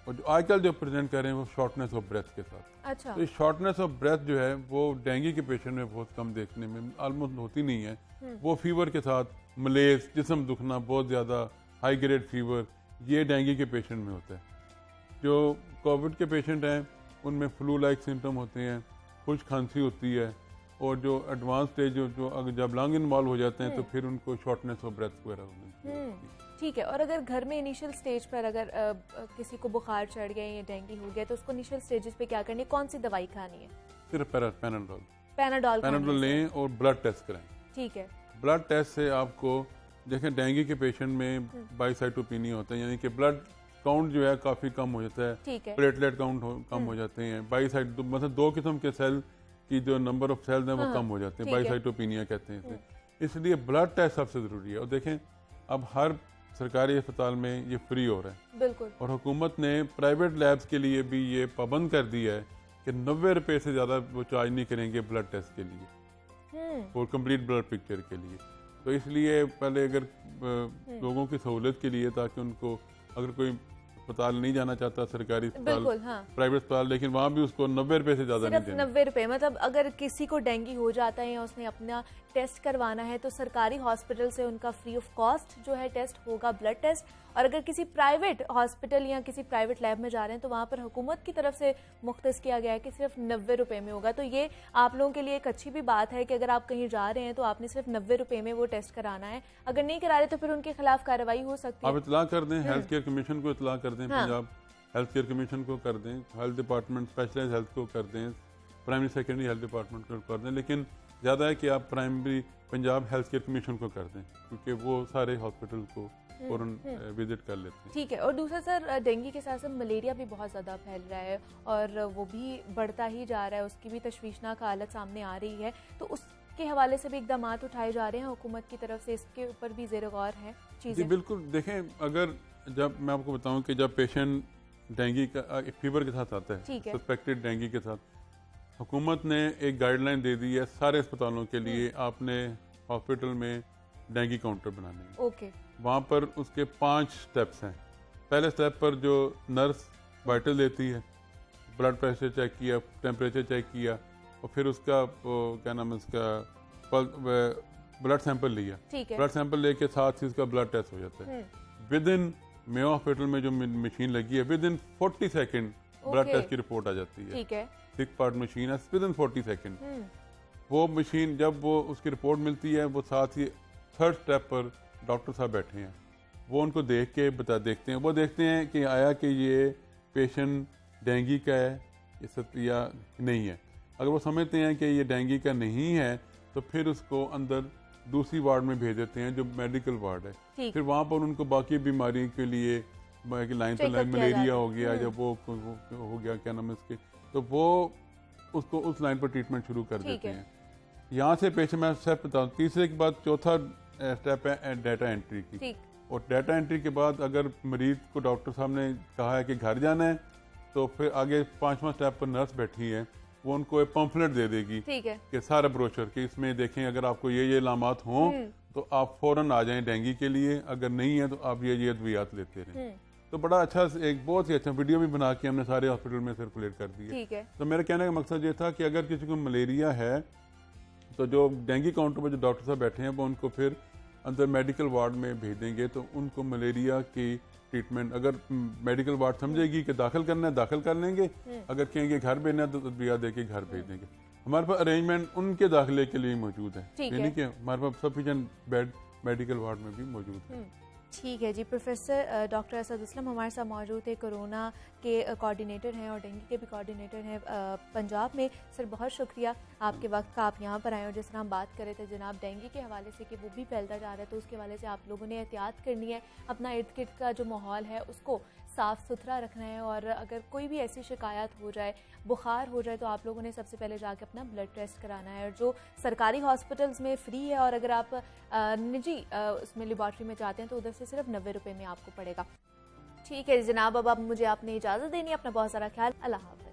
और जो आजकल जो प्रेजेंट कर रहे हैं वो शॉर्टनेस ऑफ ब्रेथ के साथ। अच्छा। तो शॉर्टनेस ऑफ ब्रेथ जो है वो डेंगू के पेशेंट में बहुत कम देखने में ऑलमोस्ट होती नहीं है। वो फीवर के साथ मलेज, जिस्म दुखना बहुत ज़्यादा, हाई ग्रेड फीवर, ये डेंगू के पेशेंट में होता है। जो कोविड के पेशेंट हैं उनमें फ्लू लाइक सिम्टम होते हैं, खुश खांसी होती है, और जो एडवांस स्टेज जो अगर जब लंग इन्वॉल्व हो जाते हैं तो फिर उनको शॉर्टनेस ऑफ ब्रेथ वगैरह होती है। ठीक है। और अगर घर में इनिशियल स्टेज पर अगर किसी को बुखार चढ़ गया या डेंगू हो गया तो उसको इनिशियल स्टेजेस पे क्या करनी है, कौन सी दवाई खानी है? सिर्फ पैनाडोल पैनाडोल लें और ब्लड टेस्ट कराएं। ठीक है। ब्लड टेस्ट से आपको देखें डेंगू के पेशेंट में बाईसाइटोपिनिया होता है, यानी कि ब्लड काउंट जो है काफ़ी कम हो जाता है, ठीक है। प्लेटलेट काउंट कम हो जाते हैं, बाईसाइट मतलब 2 किस्म के सेल की जो नंबर ऑफ सेल्स हैं वो कम हो जाते हैं, बाईसाइटोपिनिया कहते हैं इसे। इसलिए ब्लड टेस्ट सबसे ज़रूरी है। और देखें अब हर सरकारी अस्पताल में ये फ्री हो रहा है। बिल्कुल। और हुकूमत ने प्राइवेट लैब्स के लिए भी ये पाबंद कर दिया है कि 90 रुपये से ज़्यादा वो चार्ज नहीं करेंगे ब्लड टेस्ट के लिए और कंप्लीट ब्लड पिक्चर के लिए। तो इसलिए पहले अगर लोगों की सहूलत के लिए, ताकि उनको अगर कोई अस्पताल नहीं जाना चाहता सरकारी अस्पताल, प्राइवेट अस्पताल, लेकिन वहाँ भी उसको 90 रुपये से ज़्यादा नहीं देना। 90 रुपये मतलब अगर किसी को डेंगू हो जाता है या उसने अपना टेस्ट करवाना है तो सरकारी हॉस्पिटल से उनका फ्री ऑफ कॉस्ट जो है टेस्ट होगा, ब्लड टेस्ट। और अगर किसी प्राइवेट हॉस्पिटल या किसी प्राइवेट लैब में जा रहे हैं तो वहाँ पर हुकूमत की तरफ से मुख्तस किया गया है कि सिर्फ 90 रुपये में होगा। तो ये आप लोगों के लिए एक अच्छी भी बात है कि अगर आप कहीं जा रहे हैं तो आपने सिर्फ 90 रुपये में वो टेस्ट कराना है। अगर नहीं करा रहे तो फिर उनके खिलाफ कार्रवाई हो सकती है। आप इतला कर दें, हेल्थ केयर कमीशन को इतला कर दें, पंजाब हेल्थ केयर कमीशन को कर दें, हेल्थ डिपार्टमेंट स्पेशलाइज हेल्थ को कर दें, प्राइमरी सेकेंडरी हेल्थ डिपार्टमेंट को कर दें, लेकिन ज़्यादा है कि आप primary Punjab health care commission को कर दें, क्योंकि वो सारे हॉस्पिटल को फौरन विजिट कर लेते हैं। ठीक है। और दूसरा सर, डेंगू के साथ साथ मलेरिया भी बहुत ज़्यादा फैल रहा है और वो भी बढ़ता ही जा रहा है, उसकी भी तशवीशनाक हालत सामने आ रही है। तो उसके हवाले से भी इकदाम उठाए जा रहे हैं हुकूमत की तरफ से, इसके ऊपर भी ज़ेर गौर है चीज़ें? जी बिल्कुल। देखें, अगर जब मैं आपको बताऊं कि जब पेशेंट डेंगू का फीवर के साथ आता है, सस्पेक्टेड डेंगू के साथ, हुकूमत ने एक गाइडलाइन दे दी है सारे अस्पतालों के लिए, आपने हॉस्पिटल में डेंगू काउंटर बनाने हैं। ओके। वहाँ पर उसके 5 स्टेप्स हैं। पहले स्टेप पर जो नर्स वाइटल देती है, ब्लड प्रेशर चेक किया, टेम्परेचर चेक किया, और फिर उसका क्या नाम है उसका ब्लड सैंपल लिया। ब्लड सैंपल लेके साथ ही उसका ब्लड टेस्ट हो जाता है। विद इन मेयो हॉस्पिटल में जो मशीन लगी है, within 40 second blood test की रिपोर्ट आ जाती है। ठीक है। 6 पार्ट मशीन है, विद इन 40 सेकेंड। वो मशीन जब वो उसकी रिपोर्ट मिलती है, वो साथ ही 3rd स्टेप पर डॉक्टर साहब बैठे हैं, वो उनको देख के देखते हैं, वो देखते हैं कि आया कि ये पेशेंट डेंगू का है ये सब या नहीं है। अगर वो समझते हैं कि ये डेंगू का नहीं है तो फिर उसको अंदर दूसरी वार्ड में भेज देते हैं जो मेडिकल वार्ड है। फिर वहाँ पर उनको बाकी बीमारियों के लिए लाइन पर लाइन मलेरिया हो गया या वो हो गया क्या नाम है इसके, तो वो उसको उस लाइन पर ट्रीटमेंट शुरू कर देते हैं। यहाँ से पेशेंट मैं स्टेप बताऊँ, तीसरे के बाद चौथा स्टेप है डेटा एंट्री की। और डेटा एंट्री के बाद अगर मरीज को डॉक्टर साहब ने कहा है कि घर जाना है तो फिर आगे 5वां स्टेप पर नर्स बैठी है, वो उनको एक पम्फलेट दे देगी कि सारा ब्रोशर कि इसमें देखें अगर आपको ये इलामात हों तो आप फौरन आ जाएं डेंगू के लिए, अगर नहीं है तो आप ये अद्वियात लेते रहें। तो बड़ा अच्छा, एक बहुत ही अच्छा वीडियो भी बना के हमने सारे हॉस्पिटल में सर्कुलेट कर दिया। तो मेरे कहने का मकसद ये था कि अगर किसी को मलेरिया है तो जो डेंगू काउंटर पर जो डॉक्टर साहब बैठे हैं वो उनको फिर अंदर मेडिकल वार्ड में भेज देंगे, तो उनको मलेरिया की ट्रीटमेंट अगर मेडिकल वार्ड समझेगी कि दाखिल करना है दाखिल कर लेंगे, अगर कहेंगे घर भेजना है तो तदबिया देके घर भेज देंगे। हमारे पास अरेंजमेंट उनके दाखिले के लिए मौजूद है, यानी कि हमारे पास सफिशिएंट बेड मेडिकल वार्ड में भी मौजूद है। ठीक है जी। प्रोफेसर डॉक्टर असद असलम हमारे साथ मौजूद है, कोरोना के कोऑर्डिनेटर हैं और डेंगू के भी कोऑर्डिनेटर हैं पंजाब में। सर बहुत शुक्रिया आपके वक्त का, आप यहाँ पर आए और जिस तरह हम बात कर रहे थे जनाब डेंगू के हवाले से कि वो भी फैलता जा रहा है, तो उसके हवाले से आप लोगों ने एहतियात करनी है, अपना इर्द गिर्द का जो माहौल है उसको साफ़ सुथरा रखना है। और अगर कोई भी ऐसी शिकायत हो जाए, बुखार हो जाए, तो आप लोगों ने सबसे पहले जाके अपना ब्लड टेस्ट कराना है, और जो सरकारी हॉस्पिटल्स में फ्री है, और अगर आप निजी उसमें लेबॉर्ट्री में जाते हैं तो उधर से सिर्फ 90 रुपये में आपको पड़ेगा। ठीक है जनाब, अब मुझे आपने इजाज़त देनी है, अपना बहुत सारा ख्याल, अल्लाह हाफ़िज़।